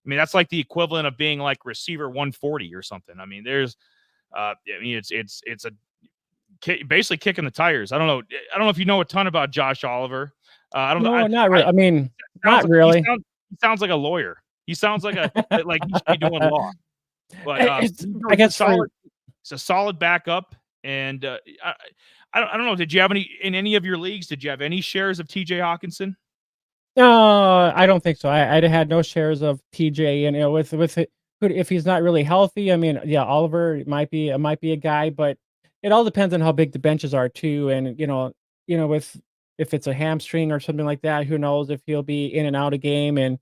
I mean, that's like the equivalent of being like receiver 140 or something. I mean, it's basically kicking the tires. I don't know if you know a ton about Josh Oliver. I don't know. No, not really. I mean, not really. He sounds like a lawyer. He sounds like like he should be doing law. But I guess it's a solid backup. And I don't know. Did you have any of your leagues? Did you have any shares of TJ Hawkinson? No, I don't think so. I had no shares of TJ, and with it, if he's not really healthy. I mean, yeah, Oliver might be a guy, but it all depends on how big the benches are too, and with if it's a hamstring or something like that, who knows if he'll be in and out of game, and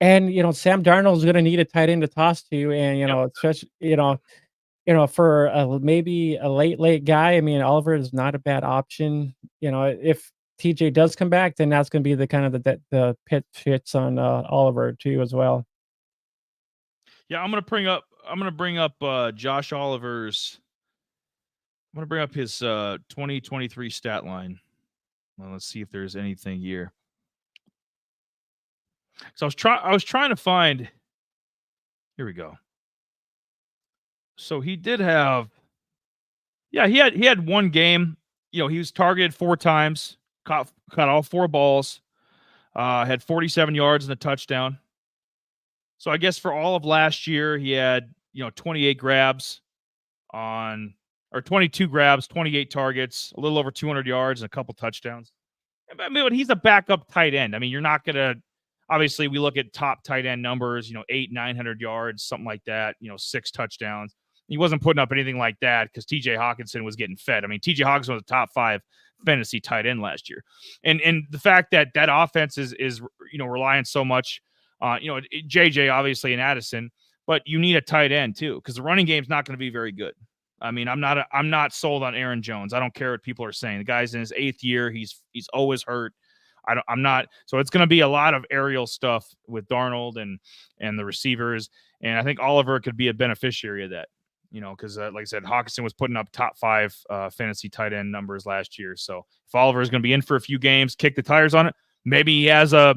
Sam Darnold's going to need a tight end to toss to, and especially for maybe a late guy. I mean, Oliver is not a bad option. If TJ does come back, then that's going to be the kind of the pitch hits on Oliver too as well. Yeah, I'm gonna bring up Josh Oliver's. I'm gonna bring up his 2023 stat line. Well, let's see if there's anything here. So I was trying to find. Here we go. So he did have. Yeah, he had one game. He was targeted 4 times, caught all 4 balls, had 47 yards and a touchdown. So I guess for all of last year, he had 28 grabs or 22 grabs, 28 targets, a little over 200 yards, and a couple touchdowns. I mean, but he's a backup tight end. I mean, you're not gonna. Obviously, we look at top tight end numbers. 800-900 yards, something like that. 6 touchdowns. He wasn't putting up anything like that because TJ Hawkinson was getting fed. I mean, TJ Hawkinson was a top 5 fantasy tight end last year, and the fact that offense is relying so much on JJ obviously and Addison, but you need a tight end too because the running game's not going to be very good. I mean, I'm not sold on Aaron Jones. I don't care what people are saying. The guy's in his 8th year. He's always hurt. I'm not. So it's going to be a lot of aerial stuff with Darnold and the receivers, and I think Oliver could be a beneficiary of that. Because like I said, Hawkinson was putting up top 5 fantasy tight end numbers last year. So if Oliver is going to be in for a few games, kick the tires on it. Maybe he has a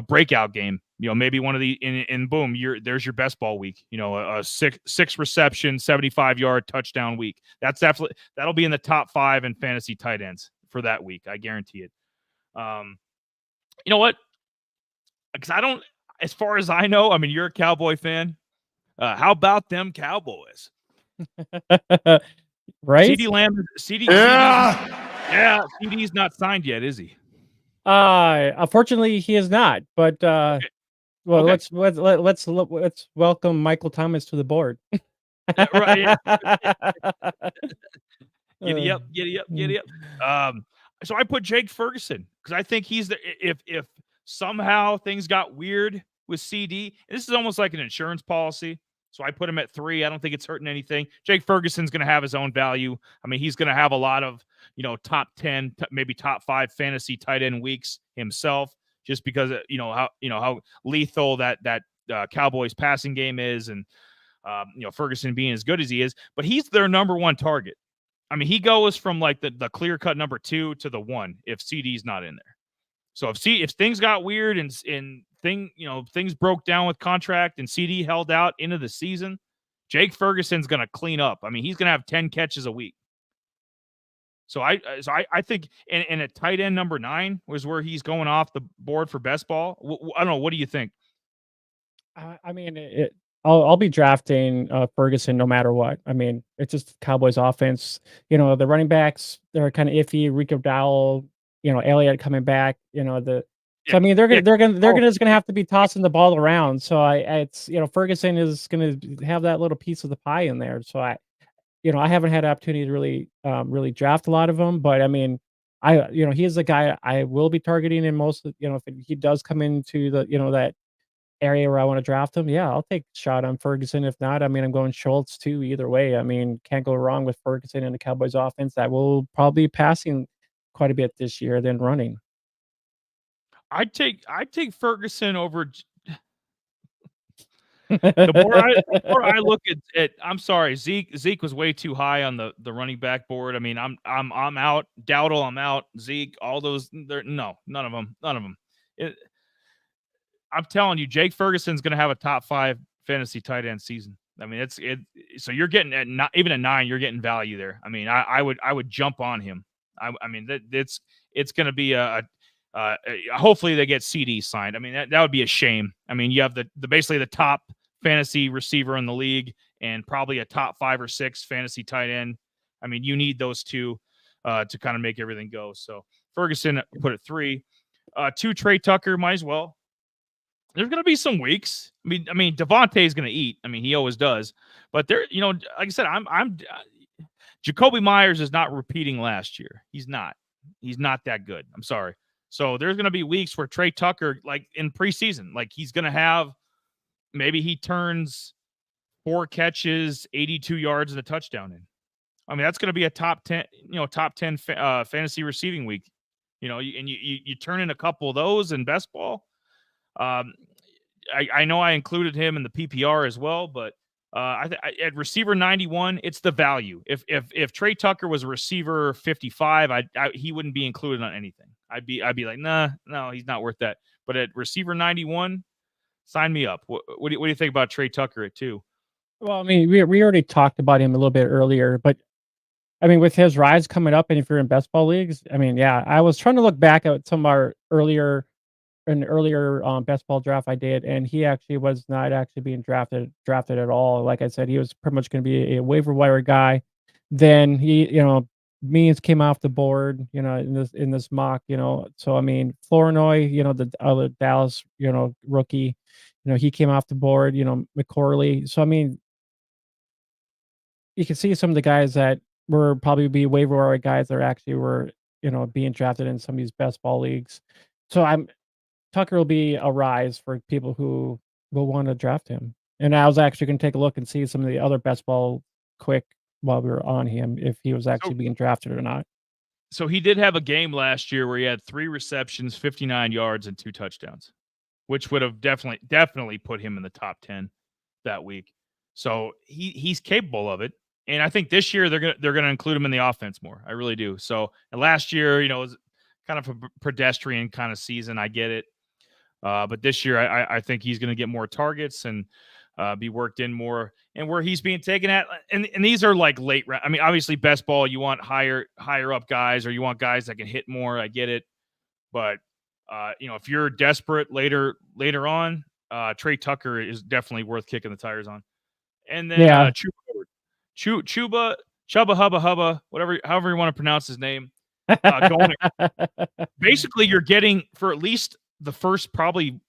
breakout game. Maybe one of the and boom, there's your best ball week. A 6 reception, 75-yard touchdown week. That'll be in the top 5 in fantasy tight ends for that week. I guarantee it. You know what? Because as far as I know, I mean, you're a Cowboy fan. How about them Cowboys? Right? CD Lamb. Yeah. CD's not signed yet, is he? Unfortunately, he is not. But Okay. well, Okay. let's welcome Michael Thomas to the board. Right. Giddy up. So I put Jake Ferguson because I think he's if somehow things got weird with CD, this is almost like an insurance policy. So I put him at 3. I don't think it's hurting anything. Jake Ferguson's going to have his own value. I mean, he's going to have a lot of, top 10, maybe top 5 fantasy tight end weeks himself, just because how lethal that Cowboys passing game is, and Ferguson being as good as he is. But he's their number 1 target. I mean, he goes from like the clear cut number 2 to the 1 if CD's not in there. So if things got weird and things broke down with contract and CD held out into the season, Jake Ferguson's going to clean up. I mean, he's going to have 10 catches a week. So I think and at tight end number 9 was where he's going off the board for best ball. I don't know. What do you think? I mean, I'll be drafting Ferguson no matter what. I mean, it's just Cowboys offense. The running backs, they're kind of iffy. Rico Dowell, Elliott coming back. So I Yeah, mean they're yeah. gonna they're gonna they're gonna just gonna have to be tossing the ball around. So it's Ferguson is gonna have that little piece of the pie in there. So I haven't had an opportunity to really draft a lot of them, but I mean, he is the guy I will be targeting in most of, if he does come into that area where I want to draft him. Yeah, I'll take a shot on Ferguson. If not, I mean, I'm going Schultz too. Either way, I mean, can't go wrong with Ferguson and the Cowboys offense that will probably be passing quite a bit this year than running. I'd take Ferguson over. The more I look at, I'm sorry, Zeke was way too high on the running back board. I mean, I'm out. Dowdle, I'm out. Zeke, all those, no, none of them. I'm telling you, Jake Ferguson's going to have a top 5 fantasy tight end season. I mean, it's it. So you're getting at not even at 9, you're getting value there. I mean, I would jump on him. I mean, it's going to be hopefully they get CD signed. I mean, that would be a shame. I mean, you have the basically the top fantasy receiver in the league and probably a top 5 or 6 fantasy tight end. I mean, you need those two to kind of make everything go. So Ferguson put it 3. 2 Trey Tucker, might as well. There's going to be some weeks. I mean, Devontae is going to eat. I mean, he always does. But there, like I said, I'm Jacoby Myers is not repeating last year. He's not that good. I'm sorry. So there's going to be weeks where Trey Tucker, like in preseason, like he's going to have, maybe he turns 4 catches, 82 yards and a touchdown in. I mean, that's going to be a top 10 fantasy receiving week. And you turn in a couple of those in best ball. I know I included him in the PPR as well, but at receiver 91, it's the value. If Trey Tucker was a receiver 55, he wouldn't be included on anything. I'd be like, nah, no, he's not worth that. But at receiver 91, sign me up. What do you think about Trey Tucker at 2? Well, I mean, we already talked about him a little bit earlier, but I mean, with his rise coming up, and if you're in best ball leagues, I mean, yeah, I was trying to look back at some of our earlier best ball draft I did, and he actually was not actually being drafted at all. Like I said, he was pretty much going to be a waiver wire guy. Then Means came off the board, in this mock, So I mean, Flournoy, the other Dallas, rookie, he came off the board. McCorley. So I mean, you can see some of the guys that were probably be waiver wire guys that actually were, being drafted in some of these best ball leagues. So Tucker will be a rise for people who will want to draft him. And I was actually going to take a look and see some of the other best ball quick while we were on him, if he was actually being drafted or not. So he did have a game last year where he had 3 receptions, 59 yards, and 2 touchdowns, which would have definitely put him in the top 10 that week. So he's capable of it. And I think this year they're gonna include him in the offense more. I really do. So, and last year, it was kind of a pedestrian kind of season. I get it. But this year, I think he's going to get more targets and be worked in more. And where he's being taken at, and these are like late round. I mean, obviously, best ball, you want higher up guys, or you want guys that can hit more. I get it. But if you're desperate later on, Trey Tucker is definitely worth kicking the tires on. And then Chuba Hubba Hubba, however you want to pronounce his name. Basically, you're getting for at least the first probably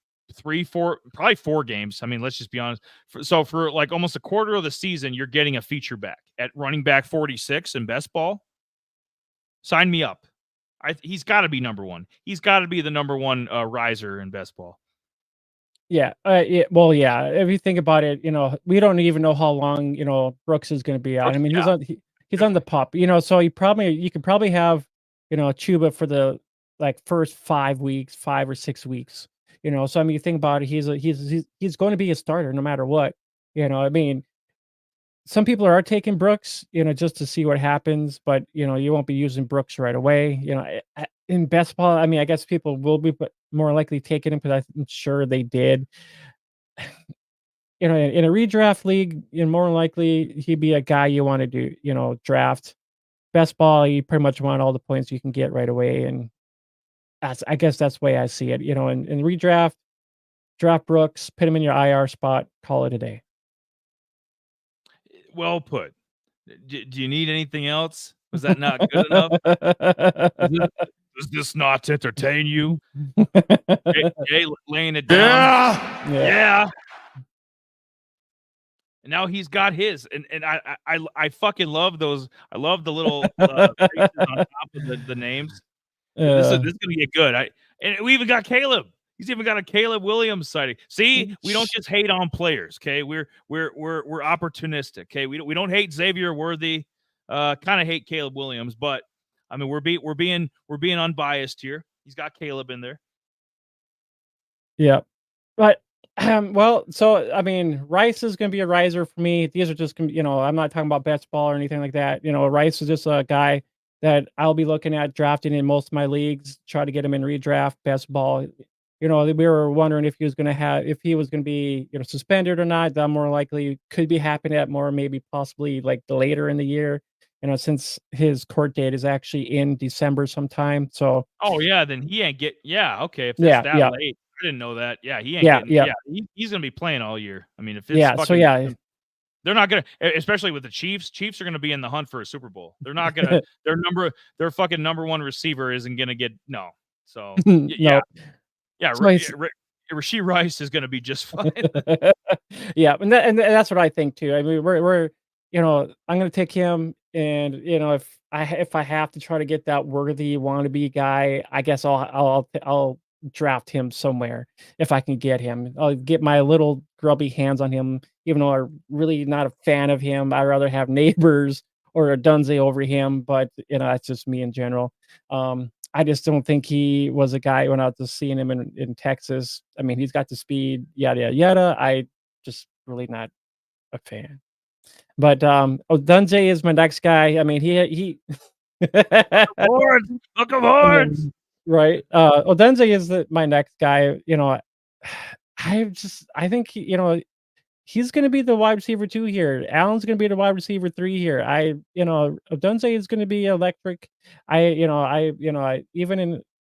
4 games. I mean, let's just be honest. So for like almost a quarter of the season, you're getting a feature back at running back 46 in best ball. Sign me up. He's got to be number 1. He's got to be the number 1 riser in best ball. Yeah. Well, yeah. If you think about it, we don't even know how long, Brooks is going to be out. I mean, he's on the pup, so you could probably have, Chuba for the first 5 or 6 weeks, So I mean, you think about it, he's going to be a starter no matter what. I mean, some people are taking Brooks, just to see what happens, but you won't be using Brooks right away. In best ball, I mean, I guess people will be more likely taking him because I'm sure they did. In a redraft league, more likely he'd be a guy you want to do, draft. Best ball, you pretty much want all the points you can get right away, and I guess that's the way I see it. In redraft, draft Brooks, put him in your IR spot, call it a day. Well put. Do you need anything else? Was that not good enough? Does this not entertain you? Jay laying it down. Yeah. Yeah. And now he's got his, and I fucking love those. I love the little faces on top of the names. This is gonna get good. And we even got Caleb. He's even got a Caleb Williams sighting. See, we don't just hate on players, okay? We're opportunistic, okay? We don't hate Xavier Worthy. Kind of hate Caleb Williams, but I mean we're being unbiased here. He's got Caleb in there. Yeah. But well, so I mean, Rice is going to be a riser for me. These are just gonna, I'm not talking about best ball or anything like that. Rice is just a guy that I'll be looking at drafting in most of my leagues. Try to get him in redraft, best ball. We were wondering if he was going to be suspended or not. That more likely could be happening at more maybe possibly like the later in the year. Since his court date is actually in December sometime. So Oh yeah, then he ain't get. Yeah, okay. If it's yeah, that yeah, late, I didn't know that. Yeah, he ain't yeah, getting. yeah, Yeah, he's gonna be playing all year. I mean, if it's yeah. So fucking, yeah. they're not gonna, especially with the Chiefs. Chiefs are gonna be in the hunt for a Super Bowl. They're not gonna. Their fucking number one receiver isn't gonna get no. So No. yeah. So he's Rashee Rice is gonna be just fine. yeah, and that's what I think too. I mean, we're I'm gonna take him, and if I have to try to get that worthy wannabe guy, I guess I'll draft him somewhere if I can get him. I'll get my little grubby hands on him, even though I'm really not a fan of him. I'd rather have neighbors or a Dunze over him, but that's just me in general. I just don't think he was a guy when I was just seeing him in Texas. I mean, he's got the speed, yada yada yada. I just really not a fan. But Dunze is my next guy. I mean, he Horns, look of horns. right. Dunze is my next guy. I think he's going to be the wide receiver 2 here. Allen's going to be the wide receiver 3 here. Dunze is going to be electric. I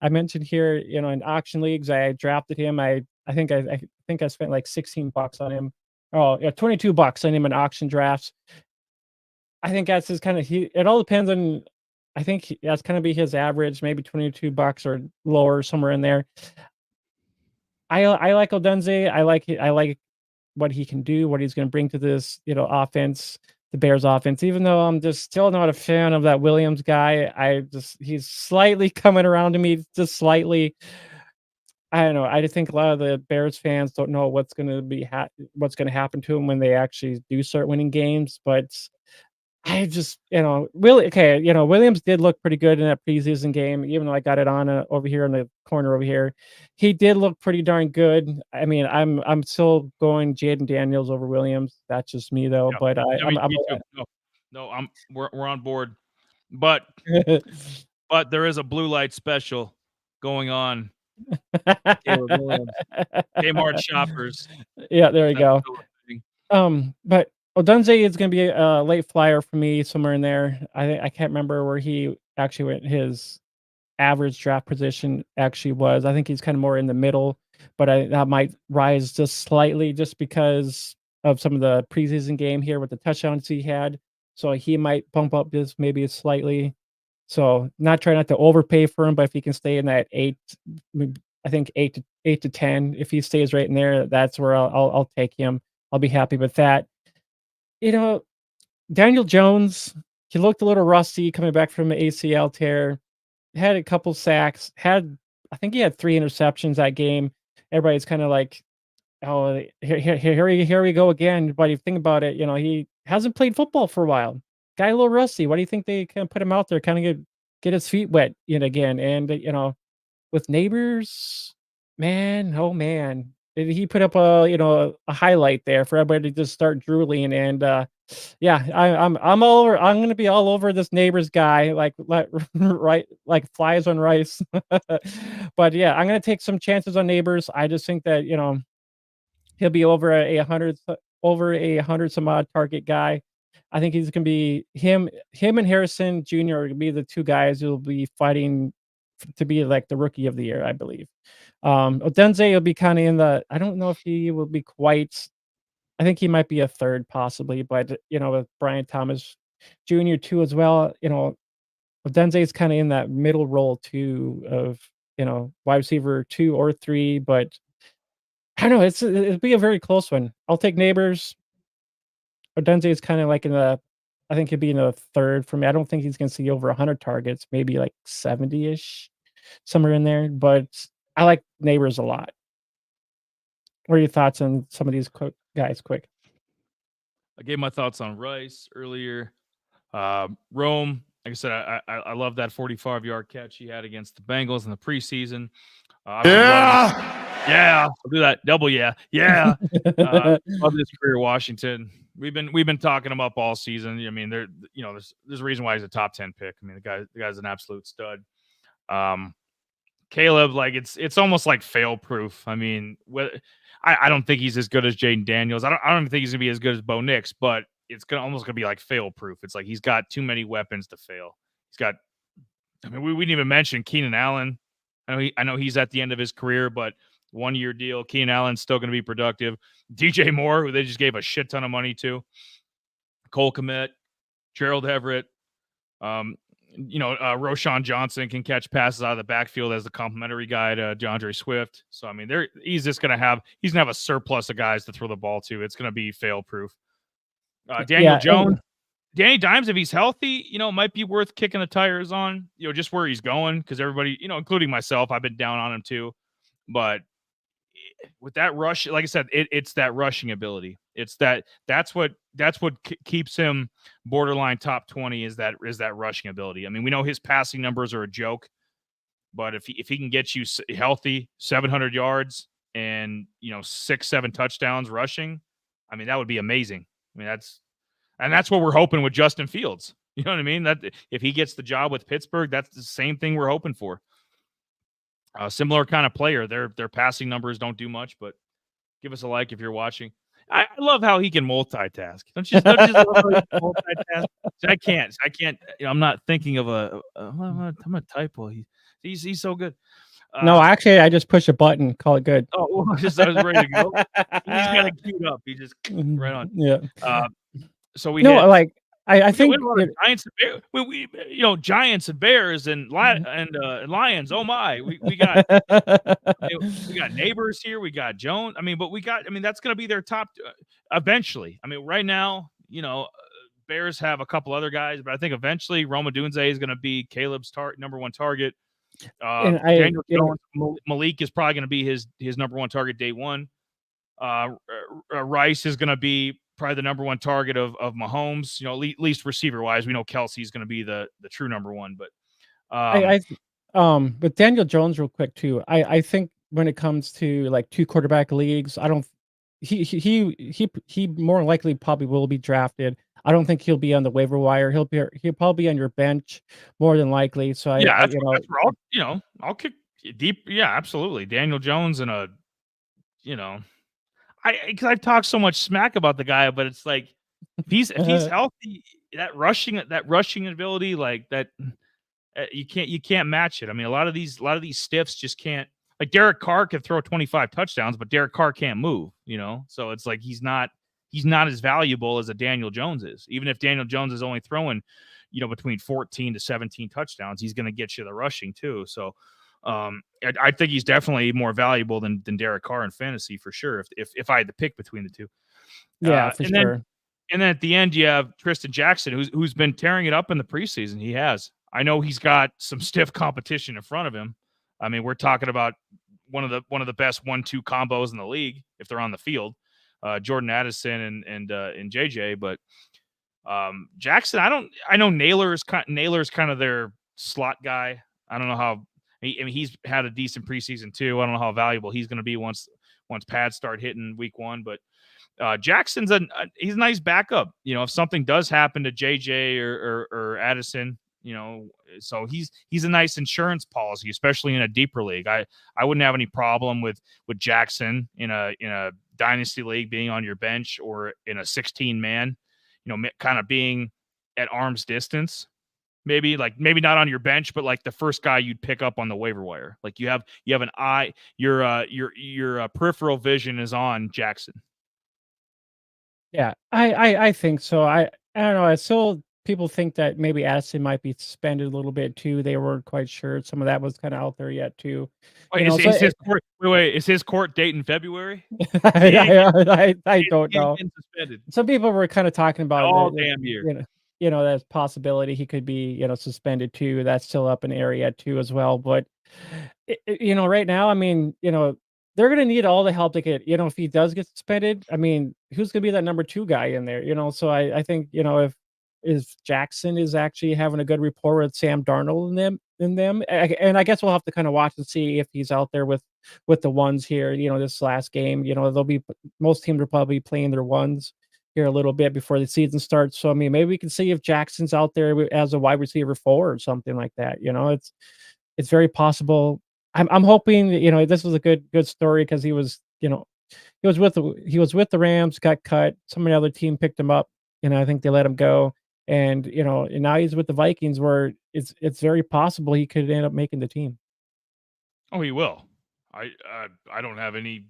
mentioned here, in auction leagues, I drafted him. I think I spent like $16 on him. Oh, yeah, $22 on him in auction drafts. I think that's his kind of it all depends on. I think that's kind of be his average, maybe $22 or lower, somewhere in there. I like Odunze. I like what he can do, what he's going to bring to this, offense, the Bears offense. Even though I'm just still not a fan of that Williams guy, he's slightly coming around to me, just slightly. I don't know. I just think a lot of the Bears fans don't know what's going to what's going to happen to him when they actually do start winning games. But I just, Williams did look pretty good in that preseason game, even though I got it on over here in the corner over here. He did look pretty darn good. I mean, I'm still going Jaden Daniels over Williams. That's just me though. Yeah. But I'm me too. No, we're on board. But there is a blue light special going on. Caleb Williams, Kmart shoppers. Yeah, there you go. But Odunze is going to be a late flyer for me, somewhere in there. I can't remember where he actually went. His average draft position actually was. I think he's kind of more in the middle, but that might rise just slightly, just because of some of the preseason game here with the touchdowns he had. So he might bump up just maybe slightly. So try not to overpay for him, but if he can stay in that 8, I think 8 to 10, if he stays right in there, that's where I'll take him. I'll be happy with that. Daniel Jones, he looked a little rusty coming back from an ACL tear. Had a couple sacks. I think he had 3 interceptions that game. Everybody's kind of like, oh, here we go again. But if you think about it, he hasn't played football for a while. Guy a little rusty. Why do you think they kind of put him out there, kind of get his feet wet again? And with Neighbors, man, oh man, he put up a highlight there for everybody to just start drooling. And yeah, I'm all over. I'm gonna be all over this Neighbors guy, like right, like flies on rice. But yeah, I'm gonna take some chances on Neighbors. I just think that he'll be over a 100 some odd target guy. I think he's gonna be him and Harrison Jr. are gonna be the 2 guys who will be fighting to be like the rookie of the year, I believe. Odunze will be kind of in the. I don't know if he will be quite I think he might be a third possibly, but with Brian Thomas Jr. too as well. Denze's kind of in that middle role too of wide receiver 2 or 3, but I don't know. It'd be a very close one. I'll take Neighbors. Odense is kind of like I think he'd be in the third for me. I don't think he's going to see over 100 targets, maybe like 70-ish, somewhere in there. But I like Neighbors a lot. What are your thoughts on some of these guys? Quick. I gave my thoughts on Rice earlier. Rome, like I said, I love that 45-yard catch he had against the Bengals in the preseason. Yeah, I'll do that. Double yeah. Love his career at Washington. We've been talking him up all season. I mean, there's a reason why he's a top 10 pick. I mean, the guy's an absolute stud. Caleb, like it's almost like fail proof. I mean, I don't think he's as good as Jaden Daniels. I don't even think he's gonna be as good as Bo Nix, but it's almost gonna be like fail proof. It's like he's got too many weapons to fail. I mean, we didn't even mention Keenan Allen. I know he's at the end of his career, but 1-year deal. Keenan Allen's still going to be productive. DJ Moore, who they just gave a shit ton of money to. Cole Kmet, Gerald Everett. Roshan Johnson can catch passes out of the backfield as the complimentary guy to DeAndre Swift. So, I mean, he's going to have a surplus of guys to throw the ball to. It's going to be fail proof. Daniel Jones. Danny Dimes, if he's healthy, might be worth kicking the tires on, just where he's going. Because everybody, including myself, I've been down on him too. But with that rush, like I said, it's that rushing ability. It's that's what keeps him borderline top 20 is that rushing ability. I mean, we know his passing numbers are a joke, but if he can get you healthy, 700 yards and 6-7 touchdowns rushing, I mean, that would be amazing. I mean, that's what we're hoping with Justin Fields. You know what I mean? That if he gets the job with Pittsburgh, that's the same thing we're hoping for. Similar kind of player. Their passing numbers don't do much, but give us a like if you're watching. I love how he can multitask. Don't you love how he can multitask? I can't. I'm not thinking of I'm a typo. He's so good. No, actually, I just push a button. Call it good. Oh, well, I was ready to go. He's got it queued up. He just right on. Yeah. So we I think Giants and Bears. Giants and Bears and Lions. Oh my, we got we got Neighbors here. We got Jones. I mean, that's going to be their top eventually. I mean, right now, Bears have a couple other guys, but I think eventually Rome Odunze is going to be Caleb's number one target. Daniel Jones, Malik is probably going to be his number one target day one. Rice is going to be probably the number one target of Mahomes, at least receiver wise. We know Kelsey's going to be the true number one, but with Daniel Jones real quick too. I think when it comes to like 2 quarterback leagues, he more likely probably will be drafted. I don't think he'll be on the waiver wire. He'll probably be on your bench more than likely. So I'll kick deep. Yeah, absolutely. Daniel Jones and because I've talked so much smack about the guy, but it's like if he's healthy, that rushing ability, like that, you can't match it. I mean, a lot of these stiffs just can't. Like Derek Carr could throw 25 touchdowns, but Derek Carr can't move. So it's like he's not as valuable as a Daniel Jones is. Even if Daniel Jones is only throwing, between 14 to 17 touchdowns, he's going to get you the rushing too. So. I think he's definitely more valuable than Derek Carr in fantasy for sure. If I had to pick between the two, yeah, for sure. And then at the end, you have Tristan Jackson, who's been tearing it up in the preseason. He has. I know he's got some stiff competition in front of him. I mean, we're talking about one of the best 1-2 combos in the league if they're on the field. Jordan Addison and JJ, but Jackson. I know Naylor's kind of their slot guy. I don't know how. He's had a decent preseason too. I don't know how valuable he's going to be once pads start hitting week 1. But Jackson's he's a nice backup. If something does happen to JJ or Addison, so he's a nice insurance policy, especially in a deeper league. I wouldn't have any problem with Jackson in a dynasty league being on your bench or in a 16-man, kind of being at arm's distance. Maybe not on your bench, but like the first guy you'd pick up on the waiver wire. Like you have an eye, your peripheral vision is on Jackson. Yeah, I think so. I don't know. I still people think that maybe Addison might be suspended a little bit too. They weren't quite sure. Some of that was kind of out there yet too. Wait, So is his court wait, is his court date in February? He ain't I don't he ain't know. getting suspended Some people were kind of talking about all damn year. that possibility he could be suspended too. That's still up in the area too as well. But right now, I mean, they're gonna need all the help they get. If he does get suspended, I mean, who's gonna be that number two guy in there? So I think if Jackson is actually having a good rapport with Sam Darnold and them, and I guess we'll have to kind of watch and see if he's out there with the ones here. This last game, they'll be most teams are probably playing their ones here a little bit before the season starts. So I mean, maybe we can see if Jackson's out there as a wide receiver 4 or something like that. It's very possible. I'm hoping that, this was a good story because he was with the Rams, got cut. Some of the other team picked him up, I think they let him go. And now he's with the Vikings where it's very possible he could end up making the team. Oh, he will. I don't have any.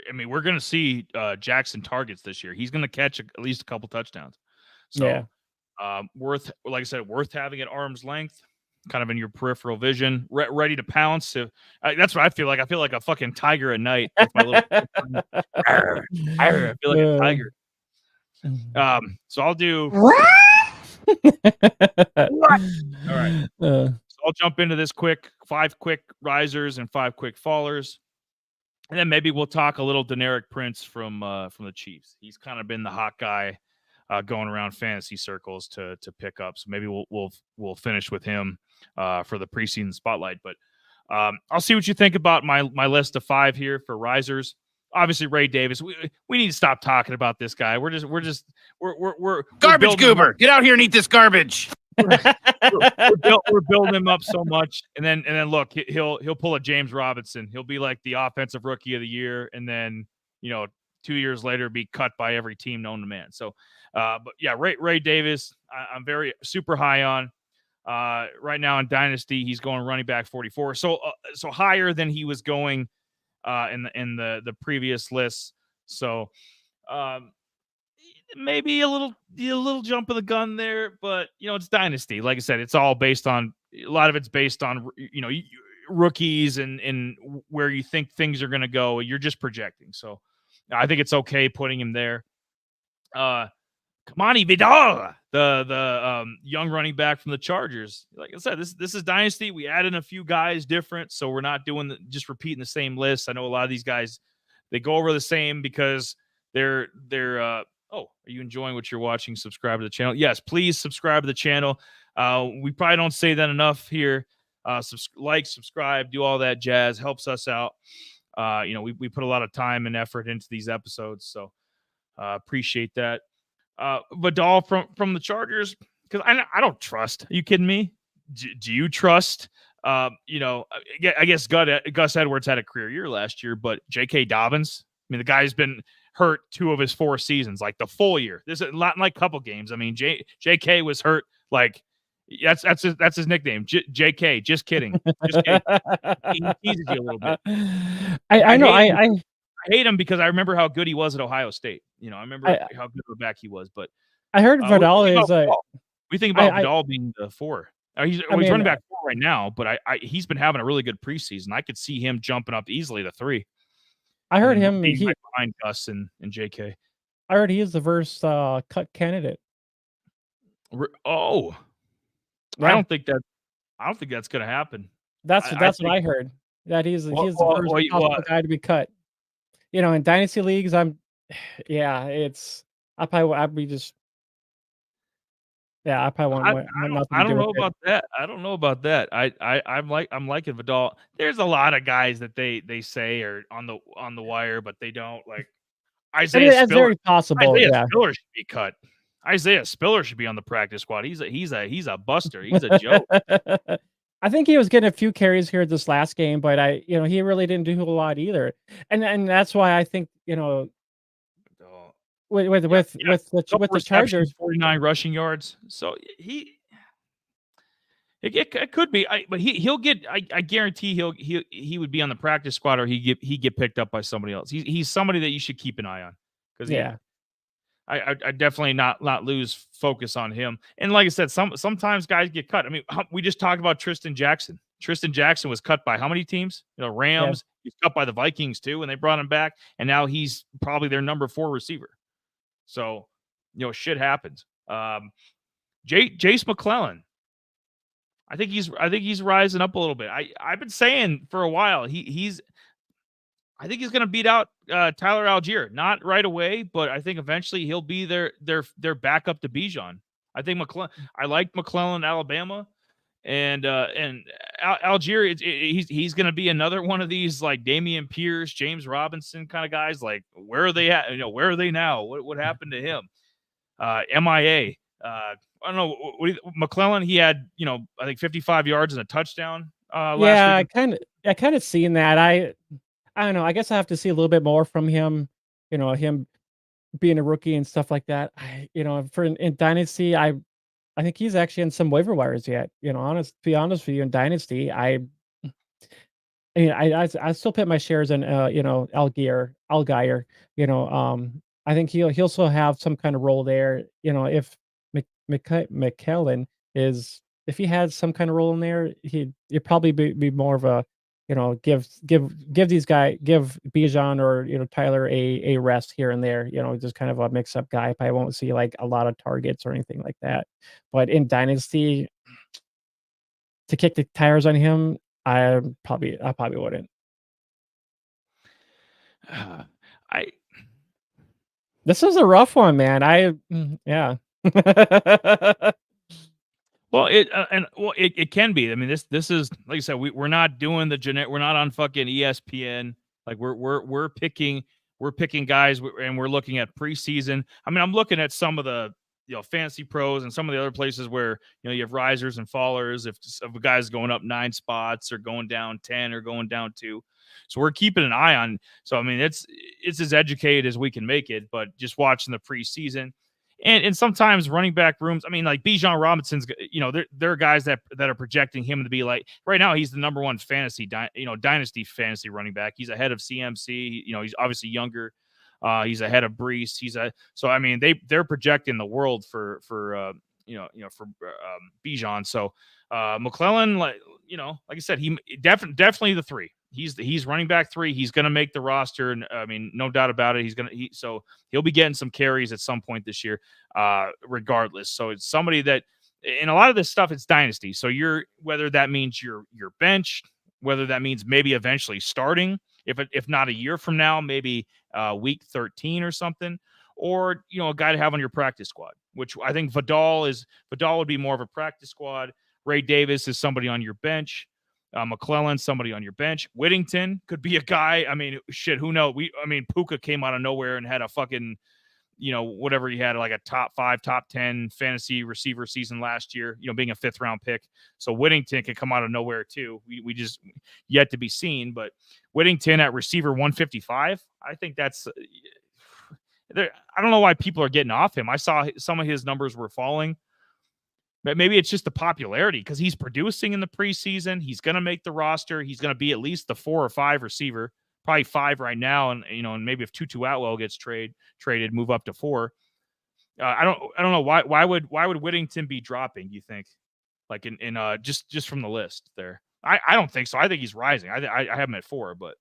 I mean, we're going to see Jackson targets this year. He's going to catch at least a couple touchdowns. So, Yeah. like I said, worth having at arm's length, kind of in your peripheral vision, ready to pounce. That's what I feel like. I feel like a fucking tiger at night with my little. Arr, arr, I feel like a tiger. So I'll do. What? All right. So I'll jump into this 5 quick risers and 5 quick fallers. And then maybe we'll talk a little Deneric Prince from the Chiefs. He's kind of been the hot guy going around fantasy circles to pick up. So maybe we'll finish with him for the preseason spotlight. But I'll see what you think about my list of 5 here for risers. Obviously, Ray Davis. We need to stop talking about this guy. We're Garbage goober. Get out here and eat this garbage. we're building him up so much, and then look, he'll pull a James Robinson. He'll be like the offensive rookie of the year, and then 2 years later be cut by every team known to man. So, but yeah, Ray Davis, I'm very super high on. Right now in Dynasty, he's going running back 44, so higher than he was going in the previous lists. So. Maybe a little jump of the gun there, but it's Dynasty. Like I said, it's all based on a lot of it's based on rookies and where you think things are going to go. You're just projecting, so I think it's okay putting him there. Kamani Vidal, the young running back from the Chargers. Like I said, this is Dynasty. We added a few guys different, so we're not doing just repeating the same list. I know a lot of these guys they go over the same because they're oh, are you enjoying what you're watching? Subscribe to the channel. Yes, please subscribe to the channel. We probably don't say that enough here. Subscribe, do all that jazz. Helps us out. We put a lot of time and effort into these episodes, so appreciate that. Vidal from the Chargers, because I don't trust. Are you kidding me? Do you trust? I guess Gus Edwards had a career year last year, but J.K. Dobbins, I mean, the guy's been hurt 2 of his 4 seasons, like the full year. This is not like couple games. I mean, J.K. was hurt. Like that's his nickname. J.K. Just kidding. Just kidding. He teases you a little bit. I know. I hate him because I remember how good he was at Ohio State. I remember how good of a back he was. But I heard Vidal is we think about Vidal being the 4. He's running back 4 right now, but he's been having a really good preseason. I could see him jumping up easily to 3. I heard him right behind Gus and JK. I heard he is the first cut candidate. Oh, yeah. I don't think that's going to happen. That's what I heard. That he's the first possible guy to be cut. In dynasty leagues, I'd probably want. I don't know about that. I don't know about that. I'm liking Vidal. There's a lot of guys that they say are on the wire, but they don't. Like Isaiah Spiller. That's very possible. Isaiah Spiller should be cut. Isaiah Spiller should be on the practice squad. He's a buster. He's a joke. I think he was getting a few carries here this last game, but he really didn't do a lot either. And that's why I think with the Chargers, 49 rushing yards. So it could be, but he'll get. I guarantee he would be on the practice squad, or he get picked up by somebody else. He's somebody that you should keep an eye on because I definitely not lose focus on him. And like I said, sometimes guys get cut. I mean, we just talked about Tristan Jackson. Tristan Jackson was cut by how many teams? Rams. Yeah. He's cut by the Vikings too, and they brought him back, and now he's probably their number 4 receiver. So, shit happens. Jace McClellan. I think he's rising up a little bit. I've been saying for a while I think he's going to beat out Tyler Algier. Not right away, but I think eventually he'll be their backup to Bijan. I think I like McClellan, Alabama, and Algier. He's going to be another one of these like Damian Pierce, James Robinson kind of guys. Like, where are they at? Where are they now? What happened to him? MIA. I don't know. McClellan, he had I think 55 yards and a touchdown. Last week. I kind of seen that. I don't know. I guess I have to see a little bit more from him. Him being a rookie and stuff like that. In Dynasty, I think he's actually in some waiver wires yet. To be honest with you, in Dynasty, I still put my shares in Algier. I think he'll still have some kind of role there. If McKellen if he had some kind of role in there, he'd probably be more of a give Bijan or Tyler a rest here and there. Just kind of a mix up guy. I won't see like a lot of targets or anything like that. But in Dynasty, to kick the tires on him, I probably wouldn't. This is a rough one, man. Yeah. Well, it can be. I mean, this is like I said, we're not doing we're not on fucking ESPN. Like we're picking guys, and we're looking at preseason. I mean, I'm looking at some of the Fantasy Pros and some of the other places where you have risers and fallers. If a guy's going up 9 spots or going down 10 or going down 2, so we're keeping an eye on. So I mean, it's as educated as we can make it, but just watching the preseason. And sometimes running back rooms, I mean, like Bijan Robinson's, there are guys that are projecting him to be like, right now, he's the number 1 fantasy, Dynasty fantasy running back. He's ahead of CMC. He's obviously younger. He's ahead of Brees. So I mean, they're projecting the world for Bijan. So McClellan, like I said, he definitely the 3. He's running back 3. He's going to make the roster, and I mean, no doubt about it. So he'll be getting some carries at some point this year, regardless. So it's somebody that, in a lot of this stuff, it's Dynasty. So whether that means you're benched, whether that means maybe eventually starting, if not a year from now, maybe week 13 or something, or a guy to have on your practice squad. Which I think Vidal would be more of a practice squad. Ray Davis is somebody on your bench. McClellan, somebody on your bench. Whittington could be a guy. I mean, shit, who knows? Puka came out of nowhere and had a fucking, whatever he had, like a top 5, top 10 fantasy receiver season last year, being a 5th round pick. So Whittington could come out of nowhere too. We just yet to be seen, but Whittington at receiver 155, I think that's, I don't know why people are getting off him. I saw some of his numbers were falling. But maybe it's just the popularity because he's producing in the preseason. He's going to make the roster. He's going to be at least the 4 or 5 receiver, probably 5 right now. And, and maybe if Tutu Atwell gets traded, move up to 4. I don't know why would Whittington be dropping? You think, like in just from the list there? I don't think so. I think he's rising. I have him at 4, but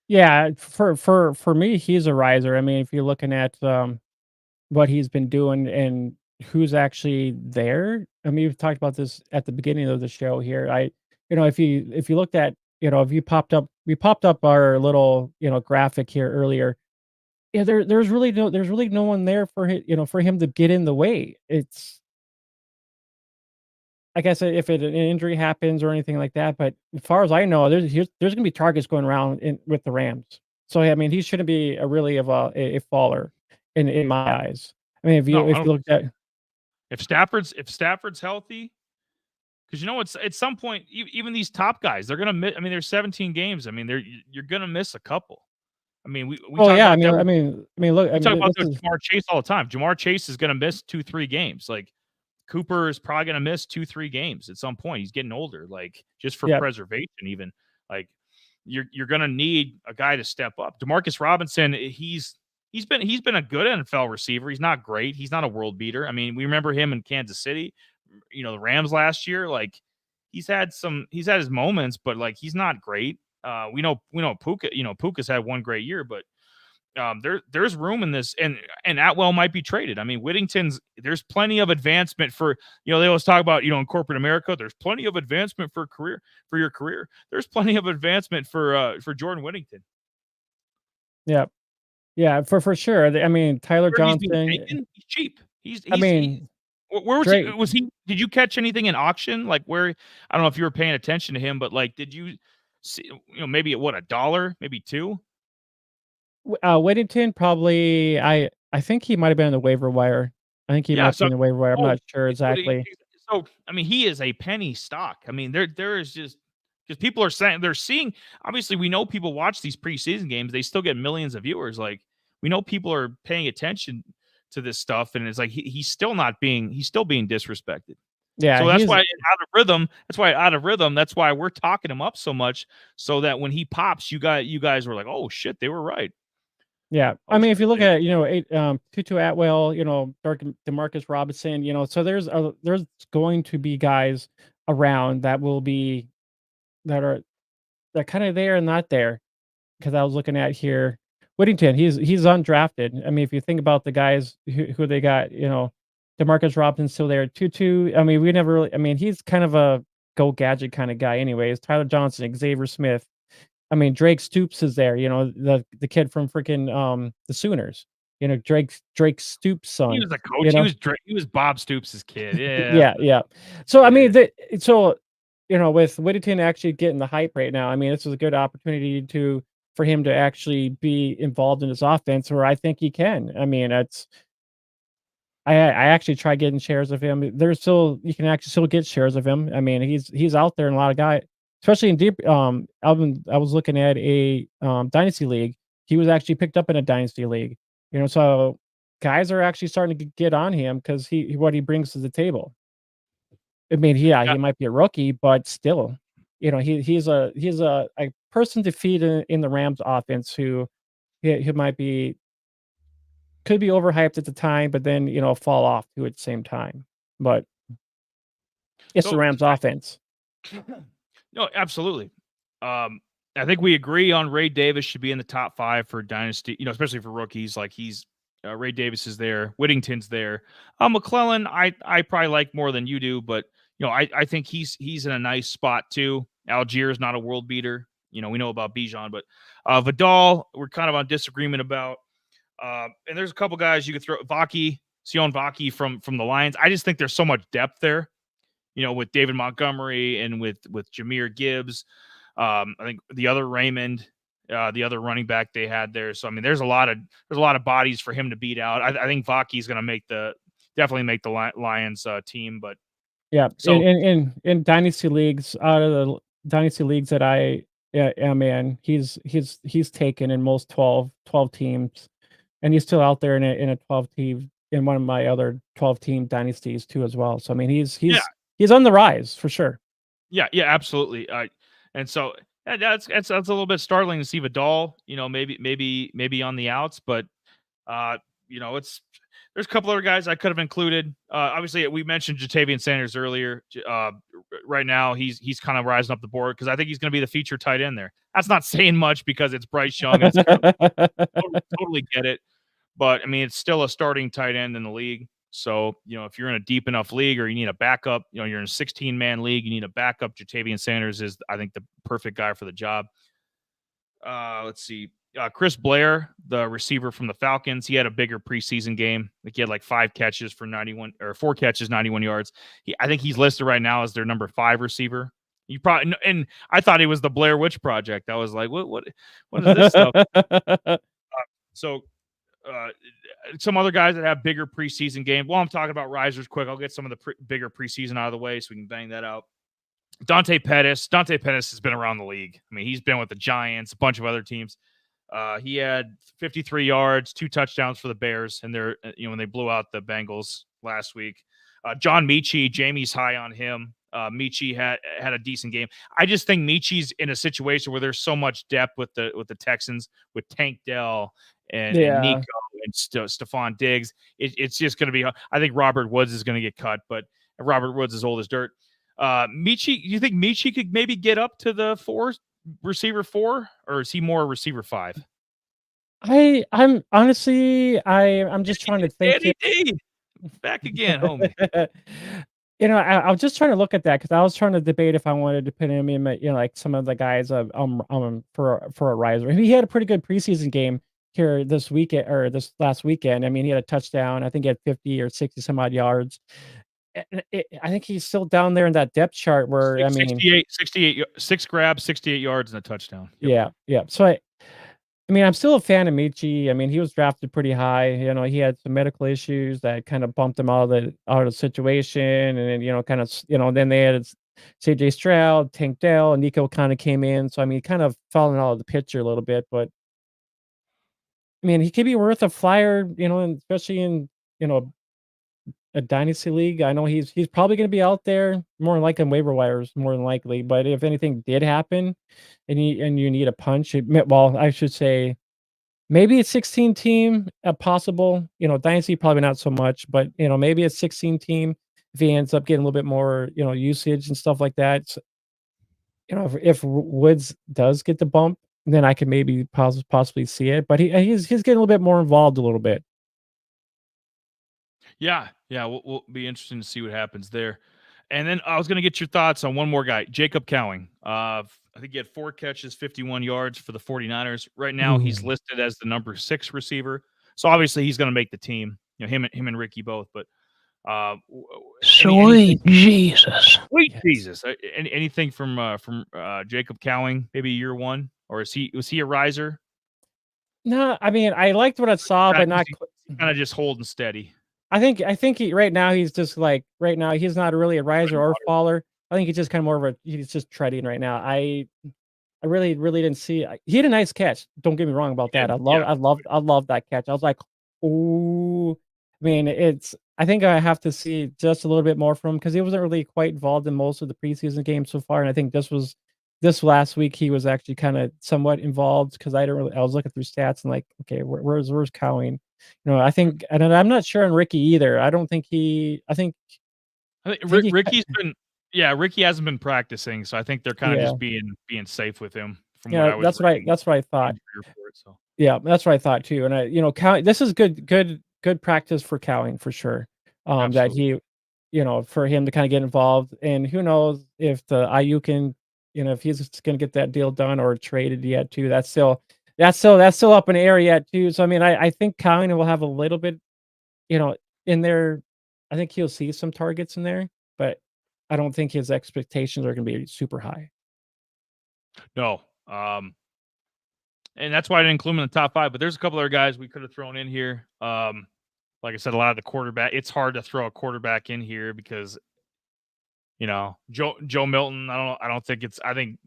yeah, for me, he's a riser. I mean, if you're looking at what he's been doing and who's actually there. I mean, we've talked about this at the beginning of the show here. If you looked at, if we popped up our little, graphic here earlier. Yeah, there's really no one there for him to get in the way. It's, I guess if an injury happens or anything like that, but as far as I know, there's going to be targets going around with the Rams. So I mean, he shouldn't be really of a faller in my eyes. I mean, if you looked at. If Stafford's healthy, because at some point, even these top guys, they're gonna miss. I mean, there's 17 games. I mean, you're gonna miss a couple. I mean, we look. talk about Jamar Chase all the time. Jamar Chase is gonna miss 2-3 games. Like Cooper is probably gonna miss 2-3 games at some point. He's getting older. Like just for preservation, even like you're gonna need a guy to step up. Demarcus Robinson, he's he's been a good NFL receiver. He's not great. He's not a world beater. I mean, we remember him in Kansas City, the Rams last year. Like he's had his moments, but like he's not great. We know Puka. Puka's had one great year, but there's room in this, and Atwell might be traded. I mean, there's plenty of advancement for they always talk about in corporate America. There's plenty of advancement for your career. There's plenty of advancement for Jordan Whittington. Yeah, for sure. I mean, Tyler Johnson. He's cheap. Where was he? Did you catch anything in auction? Like where? I don't know if you were paying attention to him, but like, did you see? Maybe at what, $1, maybe $2? Whittington probably. I think he might have been on the waiver wire. I think he might be in the waiver wire. I'm not sure exactly. So I mean, he is a penny stock. I mean, there is just because people are saying they're seeing. Obviously, we know people watch these preseason games. They still get millions of viewers. Like we know people are paying attention to this stuff, and it's like he's still being disrespected. Yeah, so that's why out of rhythm. That's why we're talking him up so much, so that when he pops, you guys were like, oh shit, they were right. Yeah, I mean, if you look at Tutu Atwell, Demarcus Robinson, so there's going to be guys around that will be they're kind of there and not there, because I was looking at here. Whittington, he's undrafted. I mean, if you think about the guys who they got, Demarcus Robinson still there. Tutu, I mean, we never really. I mean, he's kind of a go gadget kind of guy, anyways. Tyler Johnson, Xavier Smith. I mean, Drake Stoops is there. The kid from freaking the Sooners. Drake Stoops' son. He was a coach. He was Bob Stoops' kid. Yeah. yeah. So I mean, with Whittington actually getting the hype right now, I mean, this is a good opportunity for him to actually be involved in this offense, where I think he can. I mean, I actually tried getting shares of him. You can actually still get shares of him. I mean, he's out there in a lot of guys, especially in deep. I was looking at a Dynasty league. He was actually picked up in a Dynasty league. So guys are actually starting to get on him because what he brings to the table. I mean, he might be a rookie, but still, he's a person to feed in the Rams offense who could be overhyped at the time, but then fall off too at the same time. But it's the Rams offense. No, absolutely. I think we agree on Ray Davis should be in the top 5 for Dynasty, especially for rookies. Like Ray Davis is there, Whittington's there. McClellan, I probably like more than you do, but I think he's in a nice spot too. Algier's not a world beater. We know about Bijan, but Vidal, we're kind of on disagreement about. And there's a couple guys you could throw. Sion Vaki from the Lions. I just think there's so much depth there, with David Montgomery and with Jahmyr Gibbs. I think the other Raymond, the other running back they had there. So I mean, there's a lot of bodies for him to beat out. I think Vaki's going to definitely make the Lions team, but yeah. So in Dynasty leagues, out of the Dynasty leagues that I am in, he's taken in most 12 teams, and he's still out there in a 12 team in one of my other 12 team dynasties too as well. So I mean, he's on the rise for sure. Yeah, absolutely. And so that's a little bit startling to see Vidal, maybe on the outs, but there's a couple other guys I could have included. Obviously, we mentioned Jatavian Sanders earlier. Right now, he's kind of rising up the board because I think he's going to be the feature tight end there. That's not saying much because it's Bryce Young. Totally get it, but I mean, it's still a starting tight end in the league. So if you're in a deep enough league or you need a backup, you're in a 16-man league, you need a backup. Jatavian Sanders is, I think, the perfect guy for the job. Let's see. Chris Blair, the receiver from the Falcons, he had a bigger preseason game. Like he had like 4 catches, 91 yards. I think he's listed right now as their number 5 receiver. And I thought he was the Blair Witch Project. I was like, what is this stuff? Some other guys that have bigger preseason games. While I'm talking about risers quick, I'll get some of the bigger preseason out of the way so we can bang that out. Dante Pettis has been around the league. I mean, he's been with the Giants, a bunch of other teams. He had 53 yards, 2 touchdowns for the Bears, and they're when they blew out the Bengals last week. John Mechie, Jamie's high on him. Michi had a decent game. I just think Michi's in a situation where there's so much depth with the Texans, with Tank Dell and Nico and Stephon Diggs. It's just going to be. I think Robert Woods is going to get cut, but Robert Woods is old as dirt. Michi, you think Michi could maybe get up to the receiver 4, or is he more receiver 5? I'm honestly, I'm just trying to think. Danny D, back again, homie. I was just trying to look at that because I was trying to debate if I wanted to put him in, like some of the guys for a riser. He had a pretty good preseason game here this weekend or this last weekend. I mean, he had a touchdown. I think he had 50 or 60 some odd yards. I think he's still down there in that depth chart where 68, 6 grabs, 68 yards, and a touchdown. Yep. Yeah. So I'm still a fan of Michi. I mean, he was drafted pretty high. He had some medical issues that kind of bumped him out of the situation, and then then they had C.J. Stroud, Tank Dell, and Nico kind of came in. So he kind of fallen out of the picture a little bit, but he could be worth a flyer, and especially in a dynasty league. I know he's probably going to be out there more than likely in waiver wires, more than likely. But if anything did happen, and you need a punch, I should say maybe a 16 team, possible. Dynasty probably not so much, but maybe a 16 team if he ends up getting a little bit more usage and stuff like that. So, if Woods does get the bump, then I could maybe possibly see it. But he's getting a little bit more involved a little bit. Yeah, we'll be interesting to see what happens there. And then I was going to get your thoughts on one more guy, Jacob Cowing. I think he had 4 catches, 51 yards for the 49ers. Right now, he's listed as the number 6 receiver. So obviously, he's going to make the team. Him and Ricky both. But sweet Jesus, anything from Jacob Cowing? Maybe year 1, or was he a riser? No, I liked what I saw, but not kind of just holding steady. I think he's just like he's not really a riser or faller. I think he's just kind of more of he's just treading right now. I really didn't see. He had a nice catch. Don't get me wrong about that. I love that catch. I was like, ooh. I think I have to see just a little bit more from him because he wasn't really quite involved in most of the preseason games so far. And I think this last week he was actually kind of somewhat involved because I was looking through stats and like, okay, where's Cowing? I think, and I'm not sure on Ricky either. I think Ricky's been, Ricky hasn't been practicing, so I think they're kind of just being safe with him. From what I was that's what I thought. Yeah, that's what I thought too. And Cowing, this is good practice for Cowing for sure. That he, for him to kind of get involved, and who knows if the IU can, if he's going to get that deal done or traded yet too. That's still up in the air yet too. So I think Cowing will have a little bit, in there. I think he'll see some targets in there, but I don't think his expectations are going to be super high. No, and that's why I didn't include him in the top 5. But there's a couple other guys we could have thrown in here. Like I said, a lot of the quarterback. It's hard to throw a quarterback in here because, Joe Milton. I don't think it's. I think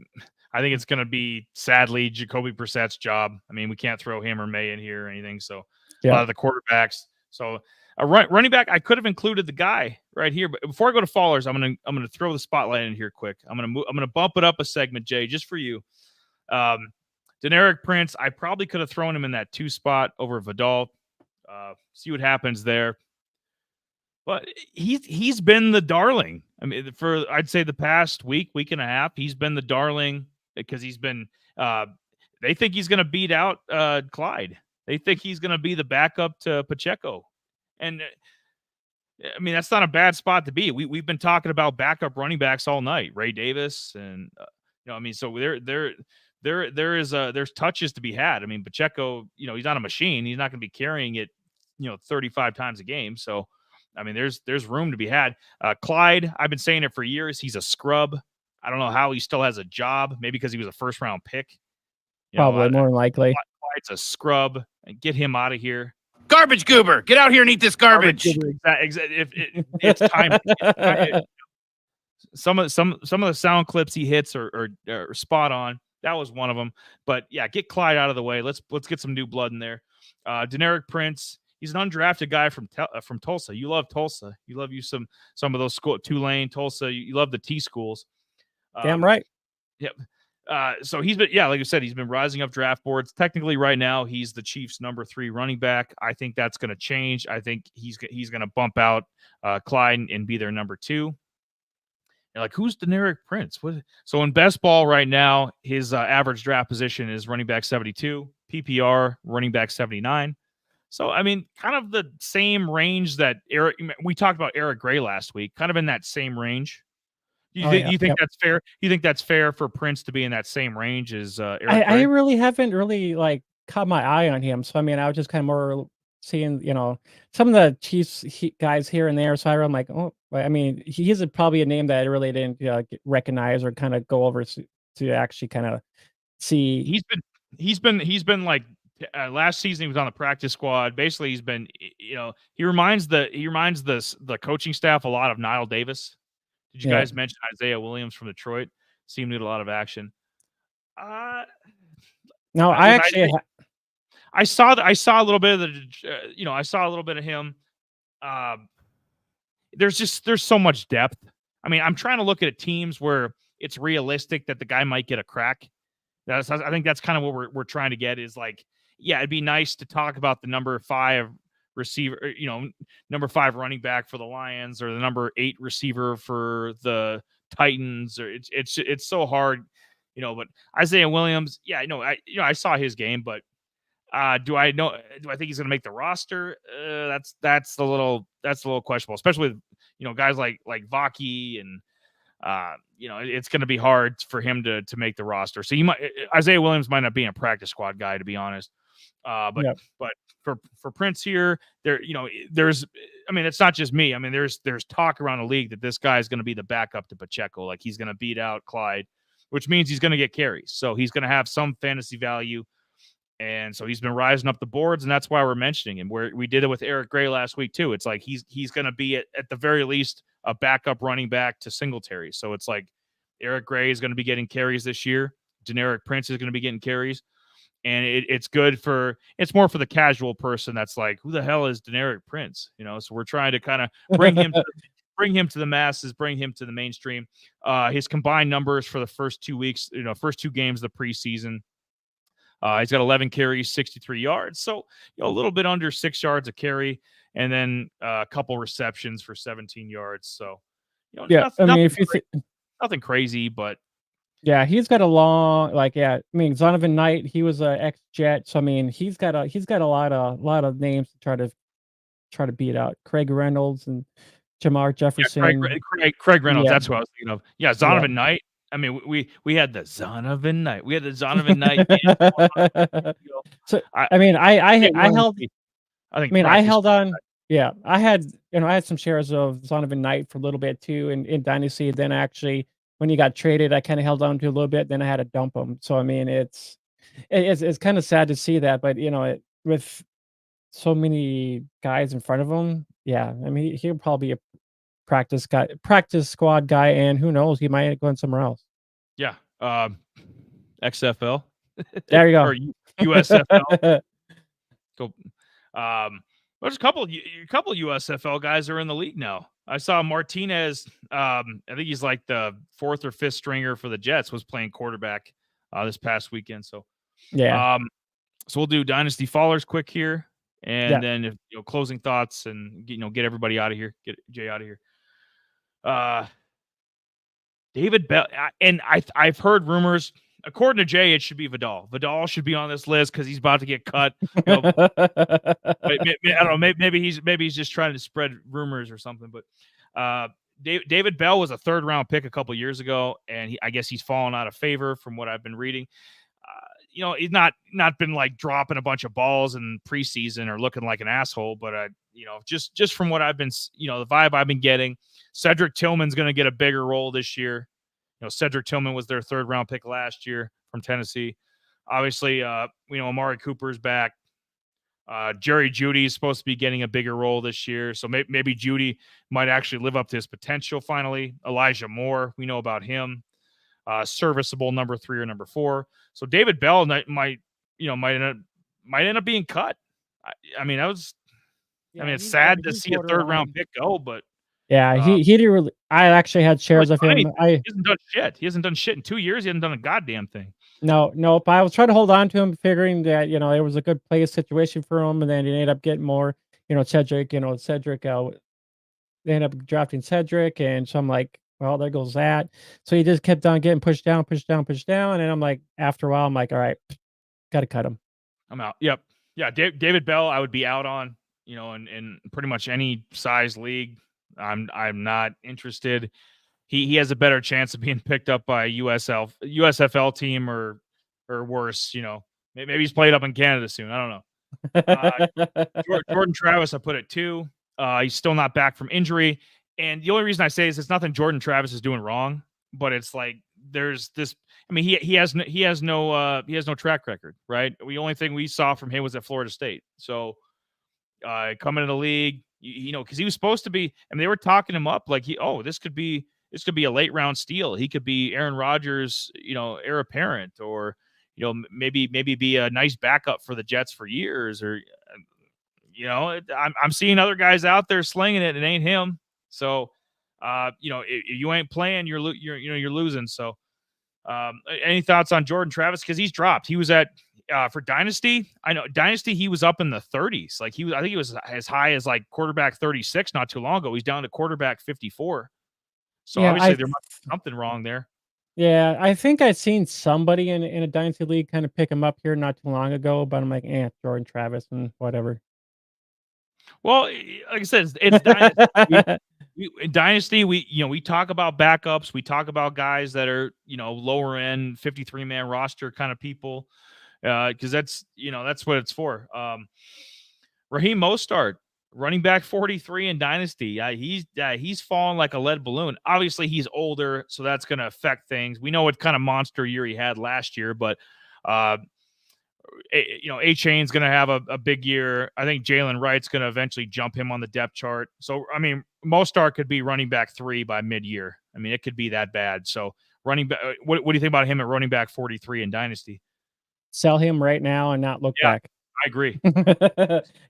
it's going to be, sadly, Jacoby Brissett's job. We can't throw him or May in here or anything. So a lot of the quarterbacks. So a running back, I could have included the guy right here. But before I go to fallers, I'm gonna throw the spotlight in here quick. I'm gonna bump it up a segment, Jay, just for you. Deneric Prince, I probably could have thrown him in that 2 spot over Vidal. See what happens there. But he's been the darling. For I'd say the past week and a half, he's been the darling because he's been. They think he's going to beat out Clyde. They think he's going to be the backup to Pacheco, and that's not a bad spot to be. We've been talking about backup running backs all night. Ray Davis, and so there's touches to be had. Pacheco, he's not a machine. He's not going to be carrying it, 35 times a game. So. There's room to be had. Clyde, I've been saying it for years. He's a scrub. I don't know how he still has a job. Maybe because he was a 1st-round pick. Probably more than likely. Clyde's a scrub. And get him out of here. Garbage goober. Get out here and eat this garbage. It's time. Some of the sound clips he hits are spot on. That was one of them. But yeah, get Clyde out of the way. Let's get some new blood in there. Deneric Prince. He's an undrafted guy from Tulsa. You love Tulsa. You love some of those school, Tulane, Tulsa. You love the T schools. Damn right. Yep. So he's been, like I said, he's been rising up draft boards. Technically, right now, he's the Chiefs' number 3 running back. I think that's going to change. I think he's going to bump out Clyde and be their number 2. And like, who's Deneric Prince? So in best ball right now, his average draft position is running back 72, PPR running back 79. So, I mean, kind of the same range that we talked about Eric Gray last week, kind of in that same range. You think that's fair? You think that's fair for Prince to be in that same range as Eric Gray? I really haven't like caught my eye on him. So, I mean, I was just kind of more seeing, some of the Chiefs guys here and there. So I'm like, oh, I mean, he is probably a name that I really didn't recognize or kind of go over to actually kind of see. He's been like last season he was on the practice squad. Basically, he's been, he reminds the coaching staff a lot of Niall Davis. Did you guys mention Isaiah Williams from Detroit? Seemed to get a lot of action. No, I saw a little bit of I saw a little bit of him. There's so much depth. I mean, I'm trying to look at teams where it's realistic that the guy might get a crack. I think that's kind of what we're trying to get is like, it'd be nice to talk about the number 5 receiver, number 5 running back for the Lions or the number 8 receiver for the Titans, or it's so hard, but Isaiah Williams, I saw his game, but do I think he's going to make the roster? That's a little questionable, especially with, guys like Vaki and, it's going to be hard for him to make the roster. So Isaiah Williams might not be a practice squad guy, to be honest. But for Prince here, it's not just me. I mean, there's talk around the league that this guy is going to be the backup to Pacheco. Like he's going to beat out Clyde, which means he's going to get carries. So he's going to have some fantasy value. And so he's been rising up the boards, and that's why we're mentioning him. Where we did it with Eric Gray last week too. It's like he's going to be at the very least a backup running back to Singletary. So it's like Eric Gray is going to be getting carries this year. Deneric Prince is going to be getting carries, and it's more for the casual person that's like, who the hell is Deneric Prince? So we're trying to kind of bring him to the masses, bring him to the mainstream. His combined numbers for the first 2 weeks, first 2 games of the preseason. He's got 11 carries, 63 yards. So, a little bit under 6 yards a carry, and then a couple receptions for 17 yards. So, nothing crazy, but yeah, he's got a long, Zonovan Knight, he was a ex-Jet. So, I mean, he's got a lot of names to try to beat out. Craig Reynolds and Jamar Jefferson. Craig Reynolds. Yeah. That's who I was thinking of. Yeah, Zonovan Knight. I mean, we had the Zonovan Knight. We had the Zonovan Knight. So I held on. Yeah, I had some shares of Zonovan Knight for a little bit too in Dynasty. Then actually, when he got traded, I kind of held on to a little bit. Then I had to dump him. So I mean, it's kind of sad to see that, but with so many guys in front of him, yeah, I mean, he'll probably be a practice squad guy, and who knows, he might go in somewhere else. Yeah. XFL. There you go. Or USFL. Go. There's a couple USFL guys are in the league now. I saw Martinez. I think he's like the 4th or 5th stringer for the Jets, was playing quarterback this past weekend. So yeah. So we'll do Dynasty Fallers quick here, and then closing thoughts, and get everybody out of here. Get Jay out of here. David Bell, and I've heard rumors. According to Jay, it should be Vidal. Vidal should be on this list because he's about to get cut. I don't know. Maybe he's just trying to spread rumors or something. But David Bell was a 3rd round pick a couple years ago, and I guess he's fallen out of favor from what I've been reading. He's not been like dropping a bunch of balls in preseason or looking like an asshole, but just from what I've been, the vibe I've been getting, Cedric Tillman's going to get a bigger role this year. Cedric Tillman was their 3rd round pick last year from Tennessee. Obviously, Amari Cooper's back. Jerry Jeudy is supposed to be getting a bigger role this year, so maybe Jeudy might actually live up to his potential finally. Elijah Moore, we know about him. Serviceable number 3 or number 4. So David Bell might end up being cut. I mean, that was I mean, it's he's sad to he's see a third round borderline. pick go, but Yeah, uh, he didn't really. I actually had he shares hasn't of done him. anything. He hasn't done shit. He hasn't done shit in 2 years. He hasn't done a goddamn thing. No, nope. I was trying to hold on to him, figuring that it was a good play situation for him, and then he ended up getting more. Cedric. Cedric. They ended up drafting Cedric, and so I'm like, well, there goes that. So he just kept on getting pushed down, pushed down, pushed down, and I'm like, after a while, I'm like, all right, got to cut him. I'm out. Yep. Yeah. David Bell, I would be out on. In pretty much any size league. I'm not interested. He has a better chance of being picked up by a USFL team or worse. Maybe he's played up in Canada soon. I don't know. Jordan Travis, I put at 2. He's still not back from injury, and the only reason I say is it's nothing Jordan Travis is doing wrong, but it's like there's this. I mean, he has no track record, right? The only thing we saw from him was at Florida State. So coming into the league, because he was supposed to be, and they were talking him up like this could be a late round steal. He could be Aaron Rodgers, heir apparent, or maybe be a nice backup for the Jets for years, or I'm seeing other guys out there slinging it. It ain't him. So if you ain't playing, you're losing. So any thoughts on Jordan Travis? Because he's dropped. He was at for Dynasty. I know Dynasty. He was up in the 30s. Like I think he was as high as like quarterback 36 not too long ago. He's down to quarterback 54. So obviously there must be something wrong there. Yeah, I think I'd seen somebody in a dynasty league kind of pick him up here not too long ago, but I'm like, Jordan Travis and whatever. Well, like I said, it's Dynasty. In Dynasty, we talk about backups. We talk about guys that are lower end 53-man roster kind of people, because that's what it's for. Raheem Mostert, running back 43 in Dynasty. He's fallen like a lead balloon. Obviously, he's older, so that's going to affect things. We know what kind of monster year he had last year, but A-Chain's going to have a big year. I think Jalen Wright's going to eventually jump him on the depth chart. So, I mean, Mostert could be running back 3 by mid-year. I mean, it could be that bad. So, running back, what do you think about him at running back 43 in Dynasty? Sell him right now and not look back. I agree.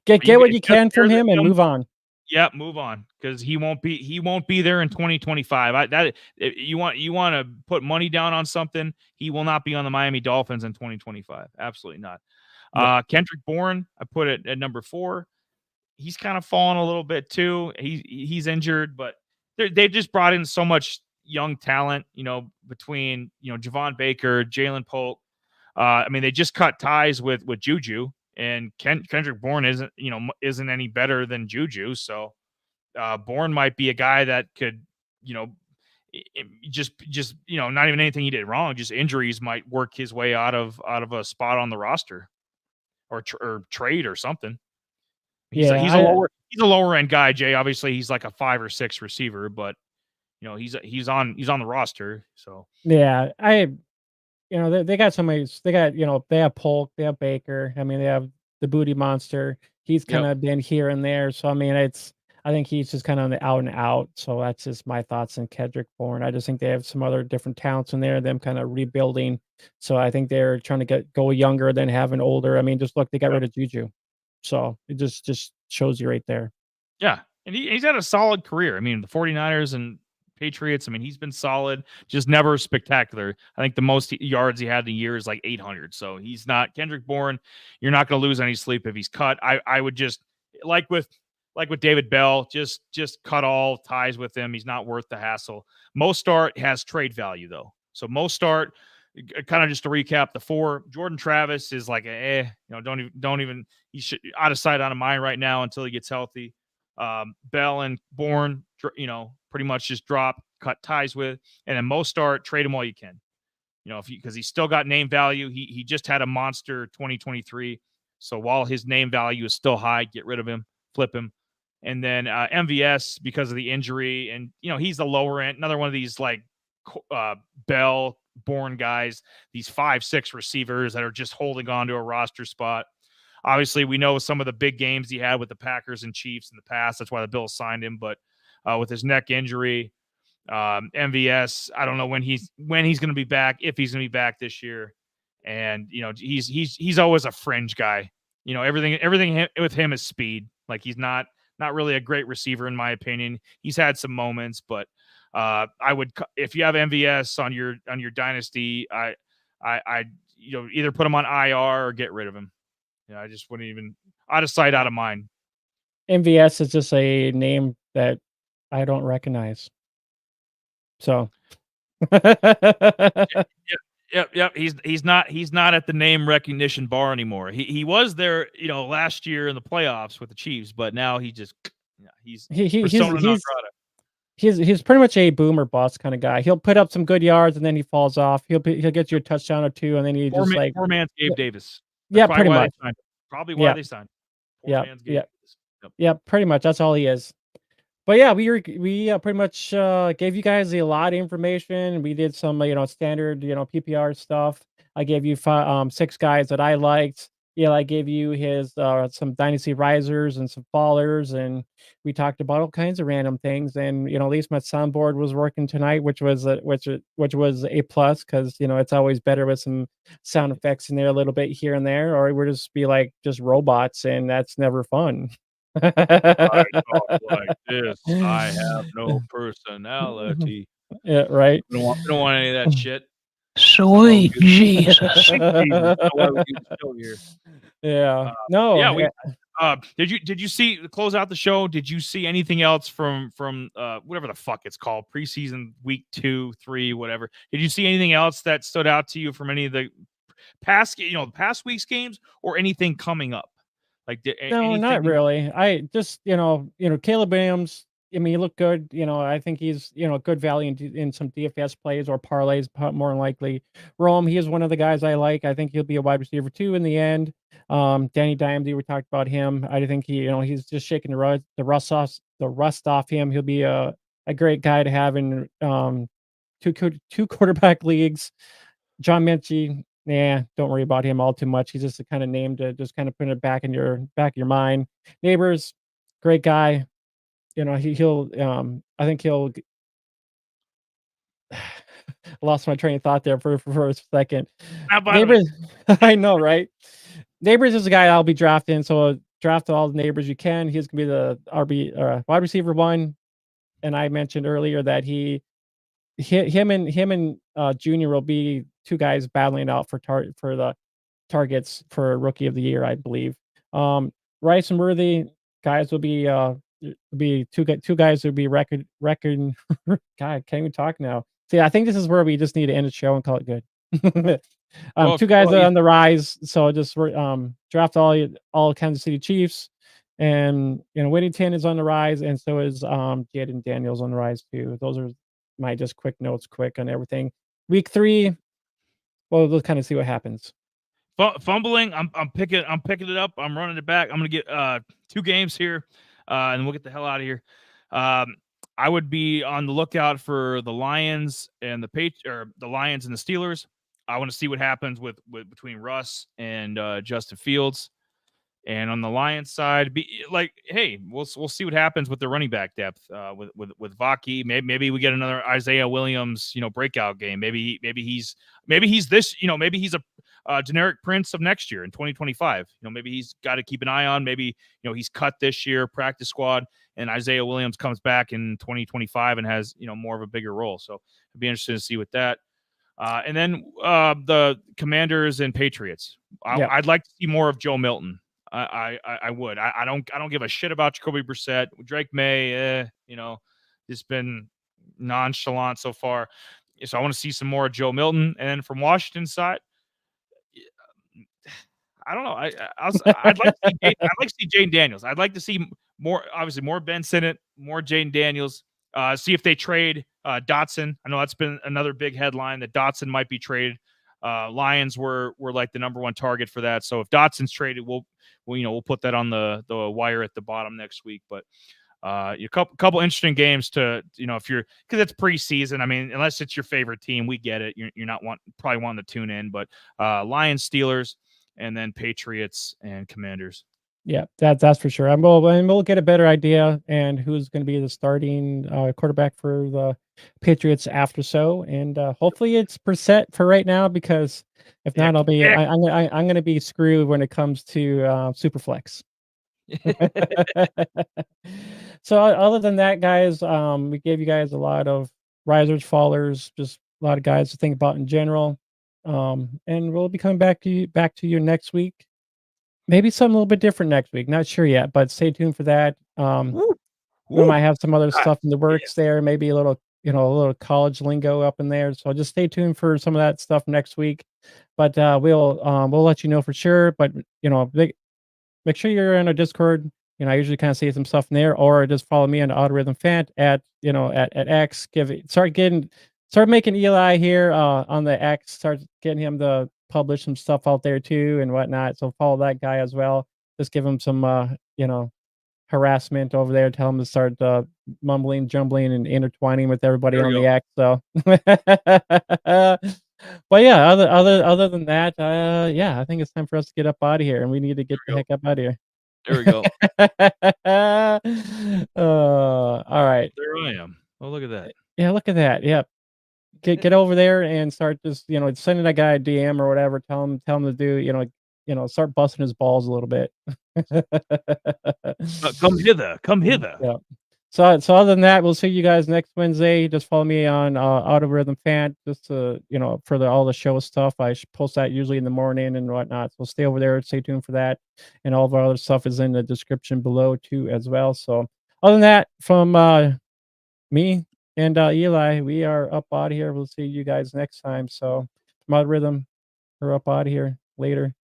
get what you can from him and move on. Yeah, move on, because he won't be there in 2025. You want to put money down on something, he will not be on the Miami Dolphins in 2025. Absolutely not. Yep. Kendrick Bourne, I put it at number 4. He's kind of fallen a little bit too. He's injured, but they just brought in so much young talent, between Javon Baker, Jalen Polk. I mean, they just cut ties with Juju. And Kendrick Bourne isn't any better than Juju, so Bourne might be a guy that could, just not even anything he did wrong, just injuries might work his way out of a spot on the roster, or trade or something. He's a lower end guy, Jay. Obviously, he's like a 5 or 6 receiver, but he's on the roster. So yeah, they got somebody. They got they have Polk, they have Baker. I mean, they have the Booty Monster. He's kind of been here and there. So I mean, I think he's just kind of on the out and out. So that's just my thoughts on Kendrick Bourne. I just think they have some other different talents in there. Them kind of rebuilding. So I think they're trying to go younger than having older. I mean, just look, they got rid of Juju. So it just shows you right there. Yeah, and he's had a solid career. I mean, the 49ers and Patriots, I mean, he's been solid, just never spectacular. I think the most yards he had in a year is like 800. So he's not Kendrick Bourne. You're not going to lose any sleep if he's cut. I would just, like with David Bell, just cut all ties with him. He's not worth the hassle. Mostert has trade value though. So Mostert, kind of just to recap the 4, Jordan Travis is like don't even, he should out of sight, out of mind right now until he gets healthy. Bell and Bourne, pretty much just drop, cut ties with, and then Mostert, trade him while you can. Because he's still got name value. He just had a monster 2023. So while his name value is still high, get rid of him, flip him. And then MVS, because of the injury, and he's the lower end, another one of these like Bell, Bourne guys, these 5-6 receivers that are just holding on to a roster spot. Obviously, we know some of the big games he had with the Packers and Chiefs in the past. That's why the Bills signed him. But with his neck injury, MVS, I don't know when he's going to be back, if he's going to be back this year. And he's always a fringe guy. Everything with him is speed. Like he's not really a great receiver in my opinion. He's had some moments, but I would, if you have MVS on your dynasty, I either put him on IR or get rid of him. I just wouldn't even, out of sight, out of mind. MVS is just a name that I don't recognize. So Yep. He's not at the name recognition bar anymore. He was there, last year in the playoffs with the Chiefs, but now he's persona non grata. He's pretty much a boomer bust kind of guy. He'll put up some good yards and then he falls off. He'll get you a touchdown or two and then he just like poor man's Gabe Davis. Yeah, pretty much. Probably why they signed him. Poor man's Gabe Davis. Yeah, pretty much. That's all he is. But yeah, we pretty much gave you guys a lot of information. We did some standard PPR stuff. I gave you 6 guys that I liked. I gave you his some dynasty risers and some fallers, and we talked about all kinds of random things. And at least my soundboard was working tonight, which was a plus because it's always better with some sound effects in there a little bit here and there, or we'll just be like just robots, and that's never fun. I talk like this. I have no personality. Yeah, right. We don't want any of that shit. Sweet Jesus. Yeah. No. Yeah. Did you see, to close out the show? Did you see anything else from whatever the fuck it's called, preseason week 2, 3, whatever? Did you see anything else that stood out to you from any of the past week's games or anything coming up? Like no, not really. I just Caleb Williams. I mean, he looked good. I think he's good value in some DFS plays or parlays, more than likely. Rome, he is one of the guys I like. I think he'll be a wide receiver too in the end. Danny Dimes, we talked about him. I think he's just shaking the rust off him. He'll be a great guy to have in two quarterback leagues. John Minchie. Yeah, don't worry about him all too much. He's just the kind of name to just kind of put it back in your mind. Neighbors, great guy. He'll I think he'll lost my train of thought there for a second. Neighbors, I know, right? Neighbors is a guy I'll be drafting, so draft all the neighbors you can. He's gonna be the RB wide receiver 1, and I mentioned earlier that him and Junior will be 2 guys battling out for the targets for rookie of the year, I believe. Rice and Worthy guys will be two guys who'll be record. God, can't even talk now. See, I think this is where we just need to end the show and call it good. 2 guys are on the rise, so just draft all Kansas City Chiefs, and Whittington is on the rise, and so is Jaden Daniels on the rise too. Those are my just quick notes, on everything. Week 3, well, we'll kind of see what happens. Fumbling, I'm picking it up. I'm running it back. I'm gonna get 2 games here, and we'll get the hell out of here. I would be on the lookout for the Lions and the Lions and the Steelers. I want to see what happens with between Russ and Justin Fields. And on the Lions side, we'll see what happens with the running back depth with Vaki. Maybe we get another Isaiah Williams, breakout game. Maybe he's this, maybe he's a generic Prince of next year in 2025. Maybe he's got to keep an eye on. Maybe he's cut this year, practice squad, and Isaiah Williams comes back in 2025 and has more of a bigger role. So I'd be interested to see with that. And then the Commanders and Patriots. I'd like to see more of Joe Milton. I would. I don't give a shit about Jacoby Brissett. Drake May, it's been nonchalant so far. So I want to see some more of Joe Milton. And then from Washington side, I don't know. I'd like to see Jaden Daniels. I'd like to see more Ben Sinnott, more Jaden Daniels. See if they trade Dotson. I know that's been another big headline that Dotson might be traded. Lions were like the number 1 target for that. So if Dotson's traded, we'll put that on the wire at the bottom next week. But a couple interesting games to if you're, because it's preseason. I mean, unless it's your favorite team, we get it. You're not probably wanting to tune in. But Lions, Steelers, and then Patriots and Commanders. Yeah, that's for sure. And we'll get a better idea and who's going to be the starting quarterback for the Patriots after so, and hopefully it's Brissett for right now, because if not, I'm going to be screwed when it comes to Superflex. So other than that, guys, we gave you guys a lot of risers, fallers, just a lot of guys to think about in general. And we'll be coming back to you next week. Maybe something a little bit different next week. Not sure yet, but stay tuned for that. Woo. We Woo. might have some other Ah, stuff in the works there. Maybe a little, a little college lingo up in there. So just stay tuned for some of that stuff next week. But we'll let you know for sure. But make sure you're in our Discord. I usually kind of see some stuff in there, or just follow me on Autorhythm Fan at X. Start making Eli here on the X. Start getting him to publish some stuff out there too and whatnot. So follow that guy as well. Just give him some harassment over there. Tell him to start mumbling, jumbling, and intertwining with everybody There we on go. the X. So. But yeah, other than that, I think it's time for us to get up out of here, and we need to get the we go. heck up out of here. There we go. All right. There I am. Oh, look at that. Yeah, look at that. Yep. Get over there and start just sending that guy a DM or whatever. Tell him to do start busting his balls a little bit. Come hither. Come hither. Yeah. So other than that, we'll see you guys next Wednesday. Just follow me on Autorhythm Fan, just to for all the show stuff. I post that usually in the morning and whatnot. So stay over there, stay tuned for that, and all of our other stuff is in the description below too as well. So other than that, from me and Eli, we are up out of here. We'll see you guys next time. So from Autorhythm, we're up out of here later.